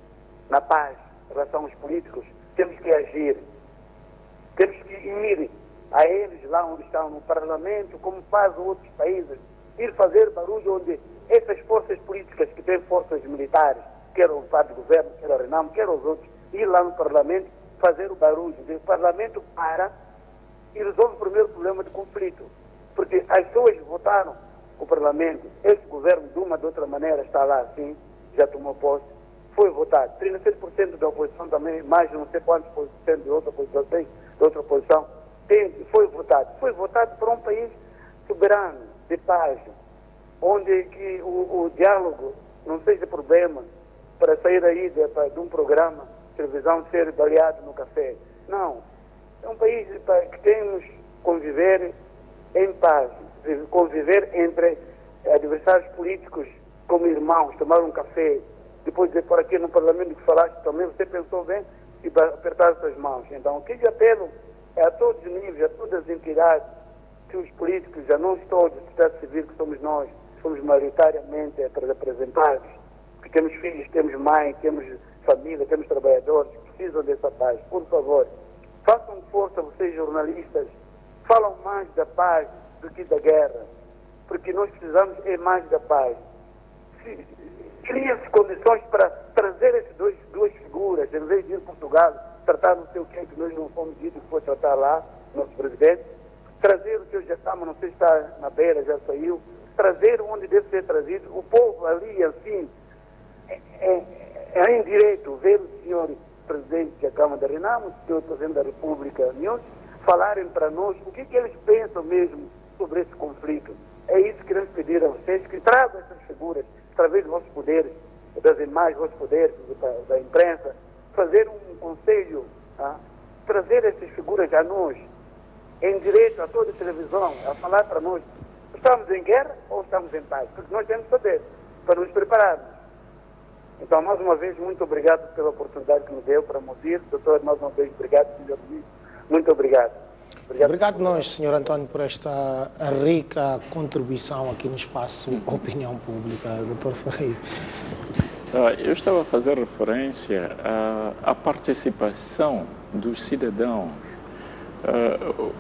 na paz em relação aos políticos, temos que agir. Temos que ir a eles lá onde estão no parlamento, como fazem outros países, ir fazer barulho onde essas forças políticas que têm forças militares, quer o parte do governo, quer a Renamo, quer os outros, ir lá no parlamento, fazer o barulho. O parlamento para e resolve o primeiro problema de conflito. Porque as pessoas votaram o parlamento, esse governo de uma ou de outra maneira está lá assim, já tomou posse, foi votado. 36% da oposição também, mais de não sei quantos por cento de outra oposição tem, de outra oposição, foi votado. Foi votado para um país soberano, de paz, onde que o diálogo não seja problema para sair aí de um programa de televisão ser baleado no café. Não. É um país que temos que conviver em paz, conviver entre adversários políticos como irmãos, tomar um café, depois de por aqui no parlamento que falaste também, você pensou bem e apertar suas mãos. Então, o que eu apelo é a todos os níveis, a todas as entidades, que os políticos, a nós todos, a sociedade civil, que somos nós, somos maioritariamente representados, que temos filhos, temos mãe, temos família, temos trabalhadores que precisam dessa paz. Por favor, façam força, vocês jornalistas, falam mais da paz do que da guerra, porque nós precisamos mais da paz. Cria-se condições para trazer essas duas figuras, em vez de ir a Portugal, tratar não sei o que nós não fomos dito que foi tratar lá, nosso presidente, trazer o seu Jacama, não sei se está na beira, já saiu, trazer onde deve ser trazido, o povo ali, assim, é indireito ver o senhor presidente da Câmara da Renamo, o senhor presidente da República, falarem para nós o que eles pensam mesmo sobre esse conflito. É isso que queremos pedir a vocês, que tragam essas figuras, através dos vossos poderes, das imagens, dos vossos poderes, da imprensa, fazer um conselho, trazer essas figuras a nós, em direito a toda a televisão, a falar para nós, estamos em guerra ou estamos em paz? Porque nós temos que saber, para nos prepararmos. Então, mais uma vez, muito obrigado pela oportunidade que me deu para me ouvir. Doutor, mais uma vez, obrigado, senhor Luís. Muito obrigado. Obrigado nós, Sr. António, por esta rica contribuição aqui no espaço Opinião Pública. Dr. Ferreira. Eu estava a fazer referência à participação dos cidadãos.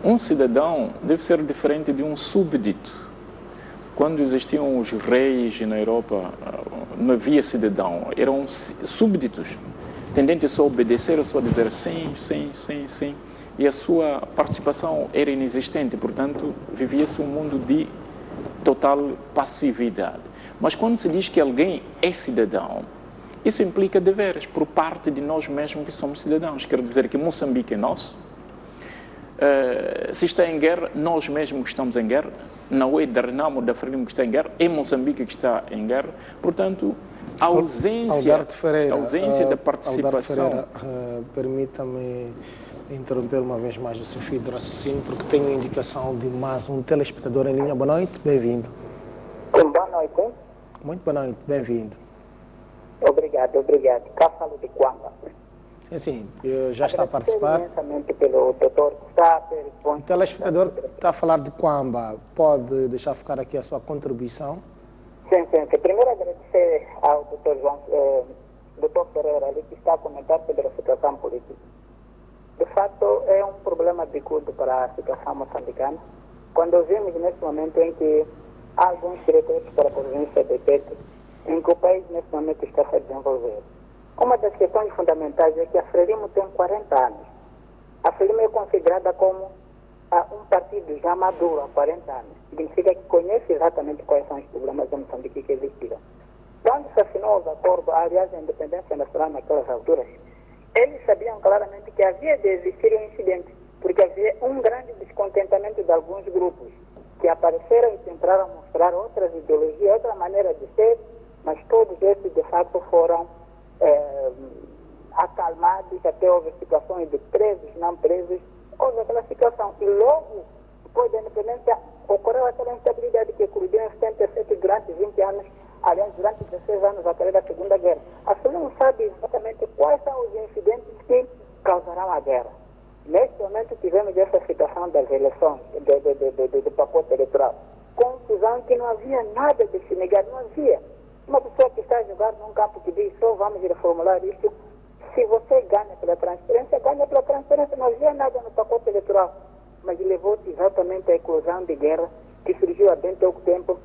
Um cidadão deve ser diferente de um súbdito. Quando existiam os reis na Europa, não havia cidadão, eram súbditos, tendentes só a obedecer, só a dizer sim, sim, sim, sim. E a sua participação era inexistente, portanto, vivia-se um mundo de total passividade. Mas quando se diz que alguém é cidadão, isso implica deveres por parte de nós mesmos que somos cidadãos. Quer dizer que Moçambique é nosso. Se está em guerra, nós mesmos que estamos em guerra. Não é da Renamo, da Frelimo que está em guerra, é Moçambique que está em guerra. Portanto, a ausência da participação... Permita-me interromper uma vez mais o seu fio de raciocínio, porque tenho indicação de mais um telespectador em linha. Boa noite, bem-vindo. Boa noite. Muito boa noite, bem-vindo. Obrigado. Cá falo de Quamba. Sim, já está a participar. Imensamente pelo Dr. Gustavo. O telespectador está a falar de Quamba. Pode deixar ficar aqui a sua contribuição? Sim. Primeiro agradecer ao Dr. Ferreira, ali, que está a comentar sobre a situação política. De fato, é um problema bicudo para a situação moçambicana. Quando vimos nesse momento em que há alguns diretores para a província de Tete, em que o país nesse momento está a se desenvolver. Uma das questões fundamentais é que a Frelimo tem 40 anos. A Frelimo é considerada como um partido já maduro há 40 anos. Significa que conhece exatamente quais são os problemas de Moçambique que existiram. Quando se assinou o acordo, aliás, a independência nacional naquelas alturas, eles sabiam claramente que havia de existir um incidente, porque havia um grande descontentamento de alguns grupos que apareceram e tentaram mostrar outras ideologias, outra maneira de ser, mas todos esses, de fato, foram acalmados, até houve situações de presos, não presos, houve aquela situação. E logo, depois da independência, ocorreu aquela instabilidade que eclodiu em 77 durante 20 anos, aliás, durante 16 anos, até da Segunda Guerra. A Frelimo não sabe exatamente quais são os incidentes que causarão a guerra. Neste momento tivemos essa situação das eleições, do pacote eleitoral. Confusão que não havia nada de se negar, não havia. Uma pessoa que está a jogar num campo que diz só vamos reformular isto, se você ganha pela transferência, ganha pela transferência, não havia nada no pacote eleitoral. Mas levou-se exatamente à eclosão de guerra que surgiu há bem pouco tempo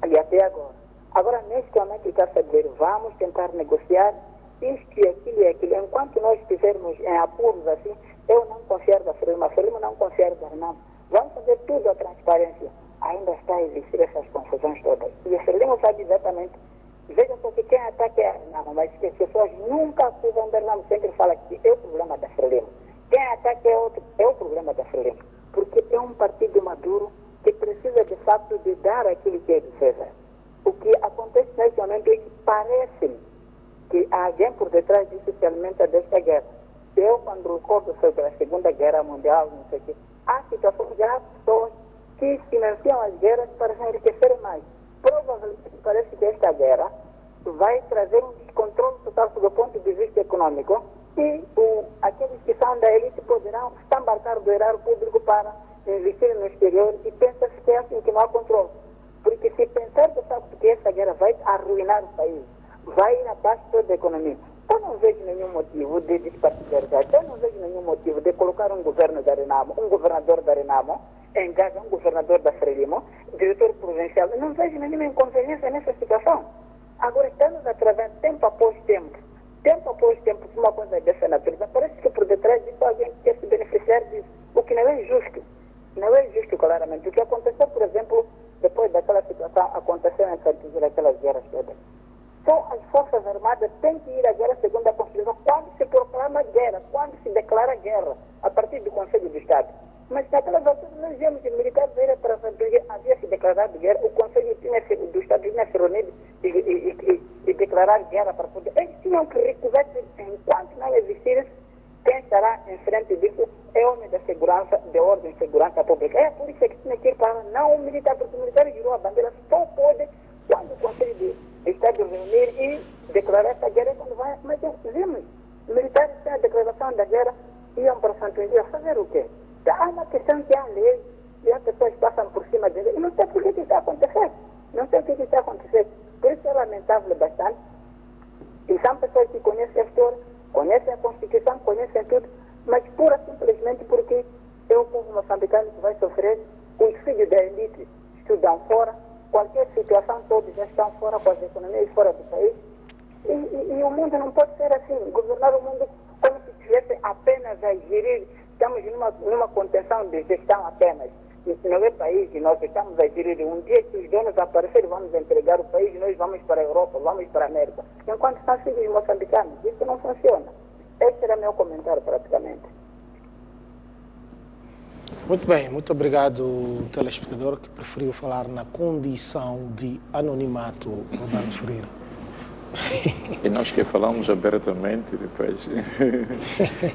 e até agora. Agora, neste momento, está-se a dizer, vamos tentar negociar isto e aquilo. Enquanto nós estivermos em apuros assim, eu não confio da Frelimo, a Frelimo não confia da Renamo. Vamos fazer tudo a transparência. Ainda está a existir essas confusões todas. E a Frelimo sabe exatamente. Vejam só que quem ataca é a Renamo, mas que as pessoas nunca acusam da Renamo, sempre falam que é o problema da Frelimo. Quem ataca é outro, é o problema da Frelimo. Porque é um partido maduro que precisa, de fato, de dar aquilo que é de César. O que acontece nesse momento é que parece que há alguém por detrás disso se alimenta desta guerra. Eu, quando recordo sobre a Segunda Guerra Mundial, não sei o quê, há situações, há pessoas que financiam as guerras para se enriquecerem mais. Provavelmente parece que esta guerra vai trazer um descontrole total do ponto de vista econômico e aqueles que são da elite poderão embarcar do erário público para investir no exterior e pensa-se que é assim que não há controle. Porque se pensar de facto que essa guerra vai arruinar o país, vai ir abaixo toda a economia, eu não vejo nenhum motivo de despartidarizar, eu não vejo nenhum motivo de colocar um governo da Renamo, um governador da Renamo, em Gaza, um governador da Frelimo, diretor provincial. Eu não vejo nenhuma inconveniência nessa situação. Agora estamos a travar tempo após tempo, uma coisa dessa natureza. Parece que por detrás disso alguém quer se beneficiar disso, o que não é justo. Não é justo, claramente. O que aconteceu, por exemplo, depois daquela situação, aconteceu em Cantuguira, aquelas guerras todas. Só as Forças Armadas têm que ir à guerra segundo a Constituição quando se proclama guerra, quando se declara guerra, a partir do Conselho do Estado. Mas naquelas alturas nós vimos que os militares para havia se declarado guerra, o Conselho do Estado tinha se reunido e declarar guerra para poder. Eles tinham que recusar, enquanto não existir, quem estará em frente disso é o homem da segurança, de ordem e segurança pública. É a polícia que tinha que ir para não o militar, porque o militar girou a bandeira, só pode quando o Conselho do Estado reunir e declarar essa guerra, quando vai. Mas vimos, os militares sem a declaração da guerra iam para Santo André fazer o quê? Há uma questão que há lei e as pessoas passam por cima dele e não sei por que isso está acontecendo. Não sei o que está acontecendo. Por isso é lamentável bastante. E são pessoas que conhecem a história, conhecem a Constituição, conhecem tudo, mas pura simplesmente porque é o povo moçambicano que vai sofrer. Os filhos da elite estudam fora, qualquer situação todos já estão fora, com as economias fora do país. E o mundo não pode ser assim. Governar o mundo como se estivesse apenas a gerir. Estamos numa contenção de gestão apenas. Isso não é país e nós estamos a gerir. Um dia que os donos aparecerem, vamos entregar o país, nós vamos para a Europa, vamos para a América. Enquanto são filhos moçambicanos, isso não funciona. Esse era meu comentário praticamente. Muito bem, muito obrigado, telespectador, que preferiu falar na condição de anonimato, Roberto Freire. E nós que falamos abertamente depois.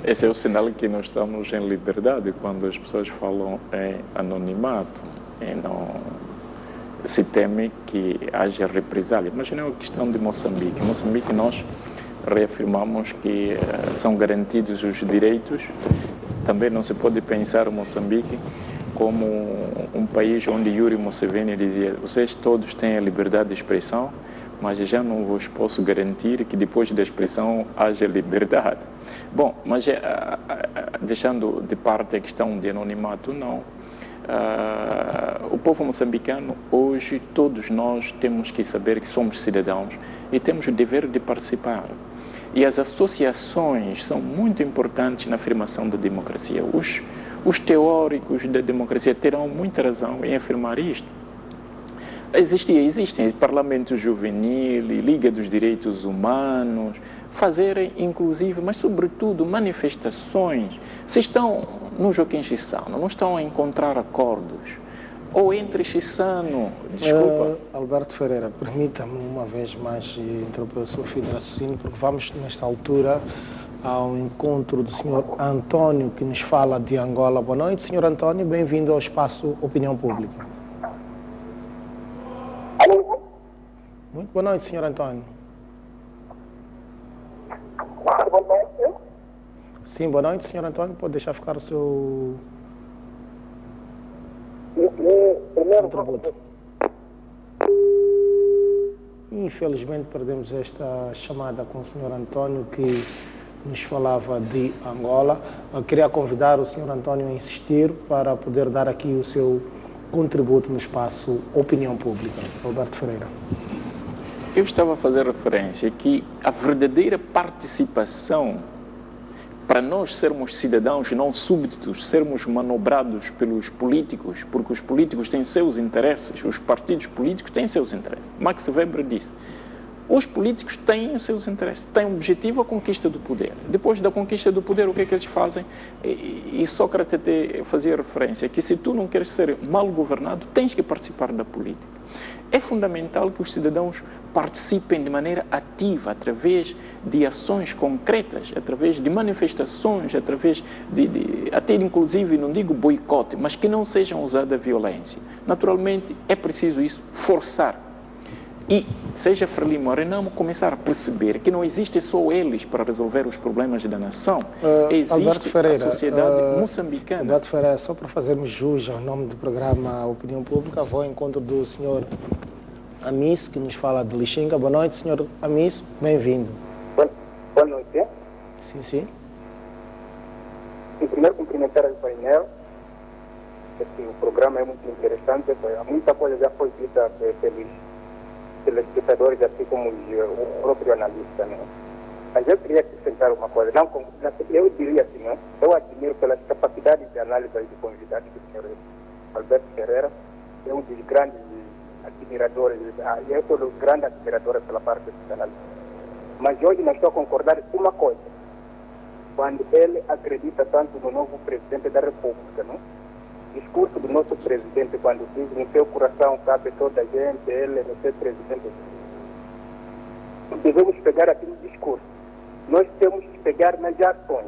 Esse é o sinal que nós estamos em liberdade, quando as pessoas falam em anonimato e não se teme que haja represália. Mas não é uma questão de Moçambique. Em Moçambique nós reafirmamos que são garantidos os direitos. Também não se pode pensar Moçambique como um país onde Yuri Museveni dizia: vocês todos têm a liberdade de expressão, mas já não vos posso garantir que depois da expressão haja liberdade. Bom, mas deixando de parte a questão de anonimato, não. O povo moçambicano, hoje, todos nós temos que saber que somos cidadãos e temos o dever de participar. E as associações são muito importantes na afirmação da democracia. Os teóricos da democracia terão muita razão em afirmar isto. Existem Parlamento Juvenil, Liga dos Direitos Humanos, fazerem inclusive, mas sobretudo manifestações. Se estão no Joaquim Chissano, não estão a encontrar acordos, ou entre Chissano, desculpa. Alberto Ferreira, permita-me uma vez mais interromper o seu fio de raciocínio, porque vamos nesta altura ao encontro do Sr. Antônio, que nos fala de Angola. Boa noite, Sr. Antônio, bem-vindo ao espaço Opinião Pública. Muito boa noite, Sr. Antônio. Boa noite. Sim, boa noite, Sr. Antônio. Pode deixar ficar o seu contributo. Infelizmente, perdemos esta chamada com o Sr. Antônio, que nos falava de Angola. Eu queria convidar o Sr. Antônio a insistir para poder dar aqui o seu contributo no espaço Opinião Pública. Alberto Ferreira. Eu estava a fazer referência que a verdadeira participação, para nós sermos cidadãos e não súbditos, sermos manobrados pelos políticos, porque os políticos têm seus interesses, os partidos políticos têm seus interesses. Max Weber disse, os políticos têm os seus interesses, têm um objetivo, a conquista do poder. Depois da conquista do poder, o que é que eles fazem? E Sócrates até fazia referência que se tu não queres ser mal governado, tens que participar da política. É fundamental que os cidadãos participem de maneira ativa, através de ações concretas, através de manifestações, através até inclusive, não digo boicote, mas que não sejam usada a violência. Naturalmente, é preciso isso, forçar. E, seja Frelimo ou Renamo, começar a perceber que não existem só eles para resolver os problemas da nação. Existe Ferreira, a sociedade moçambicana. Alberto Ferreira, só para fazermos jus ao nome do programa Opinião Pública, vou ao encontro do Sr. Amis, que nos fala de Lixinga. Boa noite, Sr. Amis, bem-vindo. Boa noite. Sim, sim. Em primeiro, cumprimentar o painel. O programa é muito interessante, muita coisa já foi dita pelos telespectadores, assim como o próprio analista, né? Mas eu queria acrescentar uma coisa. Eu diria assim, né? Eu admiro pelas capacidades de análise de convidados do senhor Alberto Ferreira. É um dos grandes admiradores, eu sou um grande admirador pela parte desse análise. Mas hoje não estou a concordar com uma coisa. Quando ele acredita tanto no novo presidente da República, não? O discurso do nosso presidente, quando diz no seu coração cabe toda a gente, ele não ser presidente. Devemos pegar aquele discurso. Nós temos que pegar nas ações.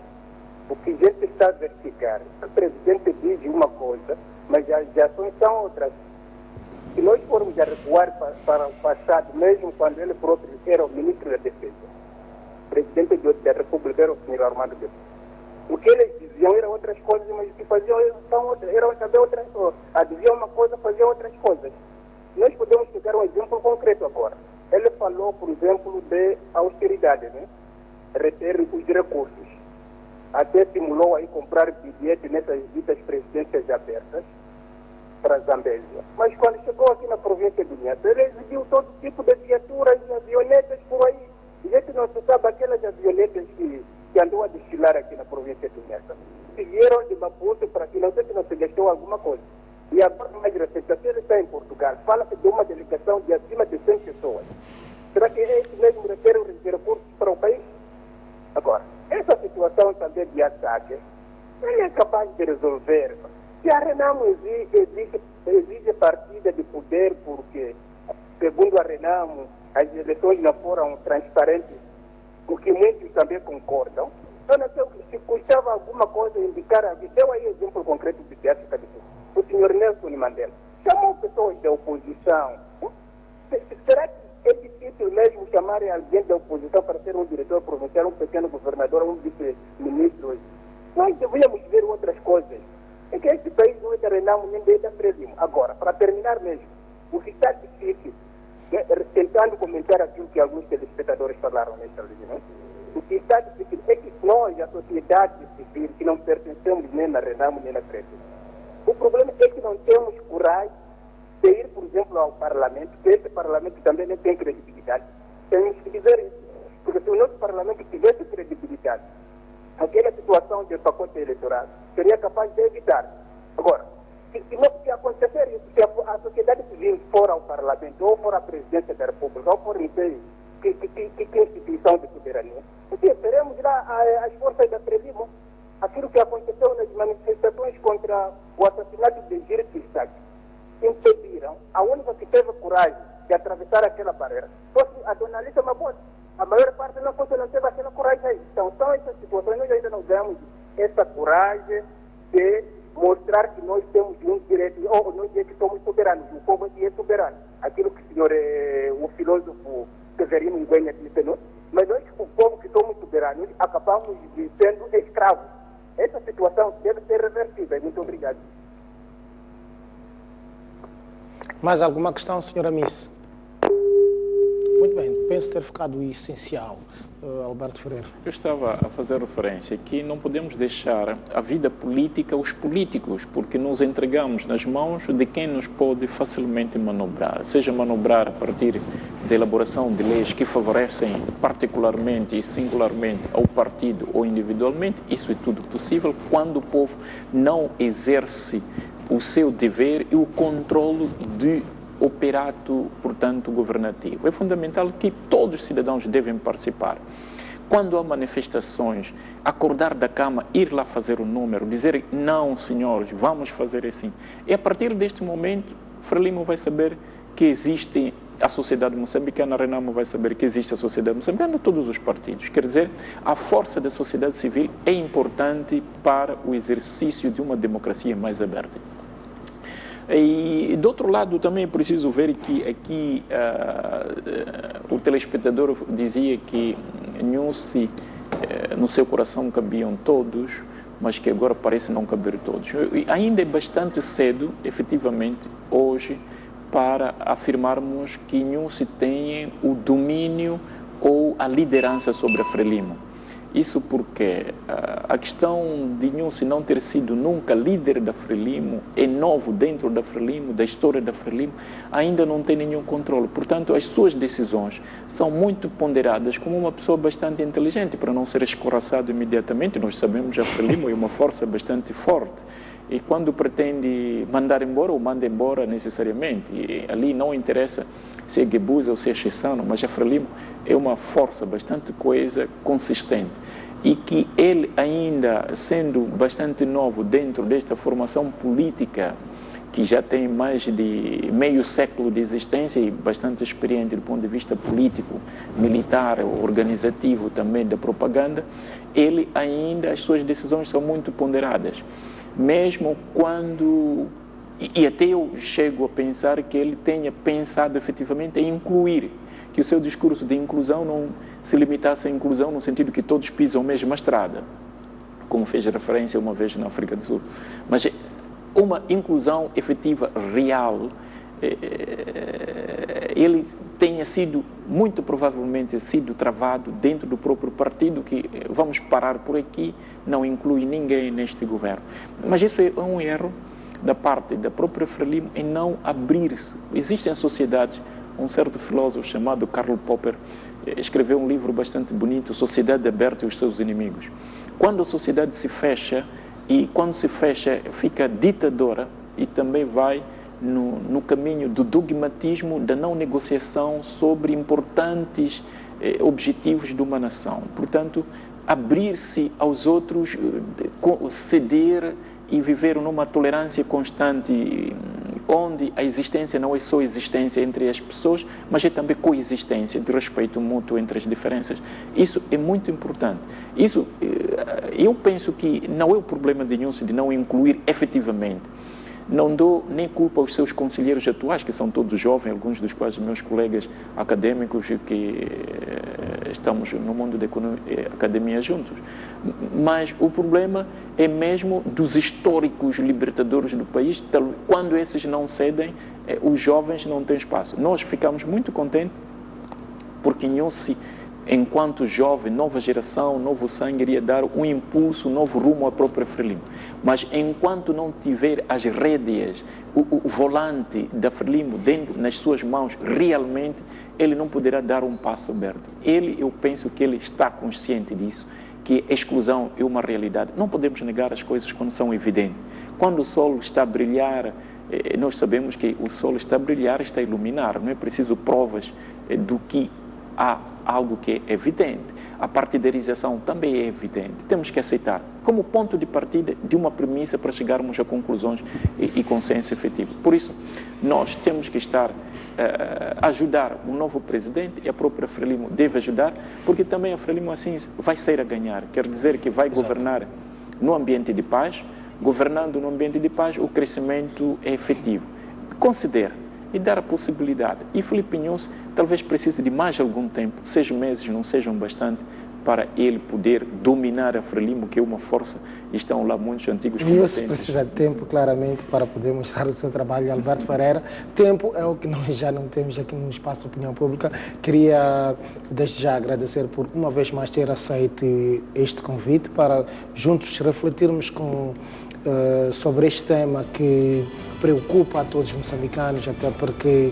O que a gente está a verificar. O presidente diz uma coisa, mas as ações são outras. Se nós formos a recuar para o passado, mesmo quando ele próprio era o ministro da Defesa, o presidente da República era o senhor Armando Guedes. O que eles diziam eram outras coisas, mas o que faziam eram também outras coisas. Diziam uma coisa, faziam outras coisas. Nós podemos pegar um exemplo concreto agora. Ele falou, por exemplo, de austeridade, né? Reter os recursos. Até simulou aí comprar bilhete nessas ditas presidências abertas para a Zambésia. Mas quando chegou aqui na província do Niassa, ele exigiu todo tipo de viaturas, avionetas por aí. A gente não se sabe aquelas avionetas que andou a desfilar aqui na província do Niassa. Se vieram de Maputo para aqui, não sei se não se gastou alguma coisa. E agora, mais recente, ele está em Portugal. Fala-se de uma delegação de acima de 100 pessoas. Será que é isso mesmo reter os recursos para o país? Agora, essa situação também de ataque, ele é capaz de resolver. Se a Renamo exige partida de poder porque, segundo a Renamo, as eleições não foram transparentes, o que muitos também concordam, eu não sei se custava alguma coisa indicar, deu aí exemplo concreto de África do Sul, o senhor Nelson Mandela chamou pessoas da oposição. Será que é difícil mesmo chamar alguém da oposição para ser um diretor provincial, um pequeno governador, um vice-ministro? Nós devíamos ver outras coisas. É que este país não é da Renamo nem da Frelimo. Agora, para terminar mesmo, o que está difícil tentando comentar aquilo que alguns telespectadores falaram nesta linha. O que está difícil é que nós, a sociedade civil, que não pertencemos nem na Renamo nem na Frente, o problema é que não temos coragem de ir, por exemplo, ao Parlamento, que esse Parlamento também não tem credibilidade. Temos que dizer isso, porque se o nosso Parlamento tivesse credibilidade, aquela situação de pacote eleitoral seria capaz de evitar. Agora, se acontecer isso, se a sociedade civil for ao Parlamento, ou for à Presidência da República, ou for em que instituição de soberania, teremos lá as forças da Frelimo, aquilo que aconteceu nas manifestações contra o assassinato de Gire Pissac, impediram, a única que teve coragem de atravessar aquela barreira foi a dona Alicia Mabota. A maior parte não teve aquela coragem aí. Então, são essas situações, nós ainda não damos essa coragem de mostrar que nós temos um direito, ou nós é que somos soberanos, o povo é soberano. Aquilo que o filósofo Severino Nguenha disse, não? Mas nós, o povo que somos soberanos, acabamos sendo escravos. Essa situação deve ser revertida. Muito obrigado. Mais alguma questão, senhora Miss? Muito bem, penso ter ficado o essencial. Alberto Freire. Eu estava a fazer referência que não podemos deixar a vida política aos políticos, porque nos entregamos nas mãos de quem nos pode facilmente manobrar, seja manobrar a partir da elaboração de leis que favorecem particularmente e singularmente ao partido ou individualmente. Isso é tudo possível quando o povo não exerce o seu dever e o controle de operato, portanto, governativo. É fundamental que todos os cidadãos devem participar. Quando há manifestações, acordar da cama, ir lá fazer o número, dizer não, senhores, vamos fazer assim. E a partir deste momento, Frelimo vai saber que existe a sociedade moçambicana, a Renamo vai saber que existe a sociedade moçambicana, todos os partidos. Quer dizer, a força da sociedade civil é importante para o exercício de uma democracia mais aberta. E, do outro lado, também é preciso ver que aqui o telespectador dizia que Nussi, no seu coração cabiam todos, mas que agora parece não caber todos. E ainda é bastante cedo, efetivamente, hoje, para afirmarmos que Nussi tem o domínio ou a liderança sobre a Frelimo. Isso porque a questão de Nussi não ter sido nunca líder da Frelimo, é novo dentro da Frelimo, da história da Frelimo, ainda não tem nenhum controle. Portanto, as suas decisões são muito ponderadas como uma pessoa bastante inteligente, para não ser escorraçado imediatamente. Nós sabemos que a Frelimo é uma força bastante forte. E quando pretende mandar embora, ou manda embora necessariamente. E ali não interessa se é Gebuza ou se é Chissano, mas a Frelimo é uma força bastante coesa, consistente. E que ele ainda, sendo bastante novo dentro desta formação política, que já tem mais de meio século de existência e bastante experiente do ponto de vista político, militar, organizativo também da propaganda, ele ainda, as suas decisões são muito ponderadas. Mesmo quando, e até eu chego a pensar que ele tenha pensado efetivamente em incluir, que o seu discurso de inclusão não se limitasse à inclusão no sentido que todos pisam a mesma estrada, como fez referência uma vez na África do Sul, mas uma inclusão efetiva, real. Ele tenha sido, muito provavelmente, sido travado dentro do próprio partido, que vamos parar por aqui, não inclui ninguém neste governo. Mas isso é um erro da parte da própria Frelimo em não abrir-se. Existem sociedades, um certo filósofo chamado Karl Popper escreveu um livro bastante bonito, Sociedade Aberta e os Seus Inimigos. Quando a sociedade se fecha, e quando se fecha fica ditadora e também vai no caminho do dogmatismo, da não negociação sobre importantes objetivos de uma nação. Portanto, abrir-se aos outros, ceder e viver numa tolerância constante, onde a existência não é só existência entre as pessoas, mas é também coexistência de respeito mútuo entre as diferenças. Isso é muito importante. Isso, eu penso que não é o problema de Nussi de não incluir efetivamente. Não dou nem culpa aos seus conselheiros atuais, que são todos jovens, alguns dos quais meus colegas acadêmicos que estamos no mundo da academia juntos. Mas o problema é mesmo dos históricos libertadores do país. Quando esses não cedem, os jovens não têm espaço. Nós ficamos muito contentes porque Nhosi, enquanto jovem, nova geração, novo sangue, iria dar um impulso, um novo rumo à própria Frelimo. Mas enquanto não tiver as rédeas, o volante da Frelimo dentro, nas suas mãos, realmente, ele não poderá dar um passo aberto. Eu penso que ele está consciente disso, que a exclusão é uma realidade. Não podemos negar as coisas quando são evidentes. Quando o sol está a brilhar, nós sabemos que o sol está a brilhar, está a iluminar. Não é preciso provas do que há algo que é evidente. A partidarização também é evidente. Temos que aceitar como ponto de partida de uma premissa para chegarmos a conclusões e consenso efetivo. Por isso, nós temos que estar ajudar o novo presidente, e a própria Frelimo deve ajudar, porque também a Frelimo assim vai sair a ganhar. Quer dizer que vai governar no ambiente de paz. Governando no ambiente de paz, o crescimento é efetivo. Considere e dar a possibilidade. E Filipe Nhosi talvez precise de mais algum tempo, 6 meses não sejam bastante, para ele poder dominar a Frelimo, que é uma força, e estão lá muitos antigos combatentes. Nhosi precisa de tempo, claramente, para poder mostrar o seu trabalho. Alberto Ferreira, tempo é o que nós já não temos aqui no Espaço de Opinião Pública. Queria, desde já, agradecer por, uma vez mais, ter aceito este convite para juntos refletirmos sobre este tema que preocupa a todos os moçambicanos, até porque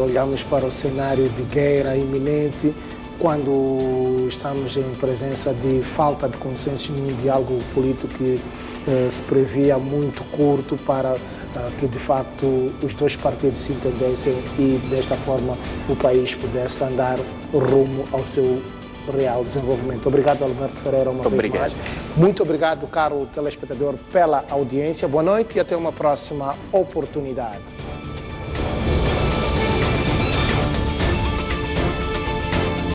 olhamos para o cenário de guerra iminente, quando estamos em presença de falta de consenso e um diálogo político que se previa muito curto para que, de facto, os dois partidos se entendessem e, desta forma, o país pudesse andar rumo ao seu real desenvolvimento. Obrigado, Alberto Ferreira, uma vez mais. Muito obrigado, caro telespectador, pela audiência. Boa noite e até uma próxima oportunidade.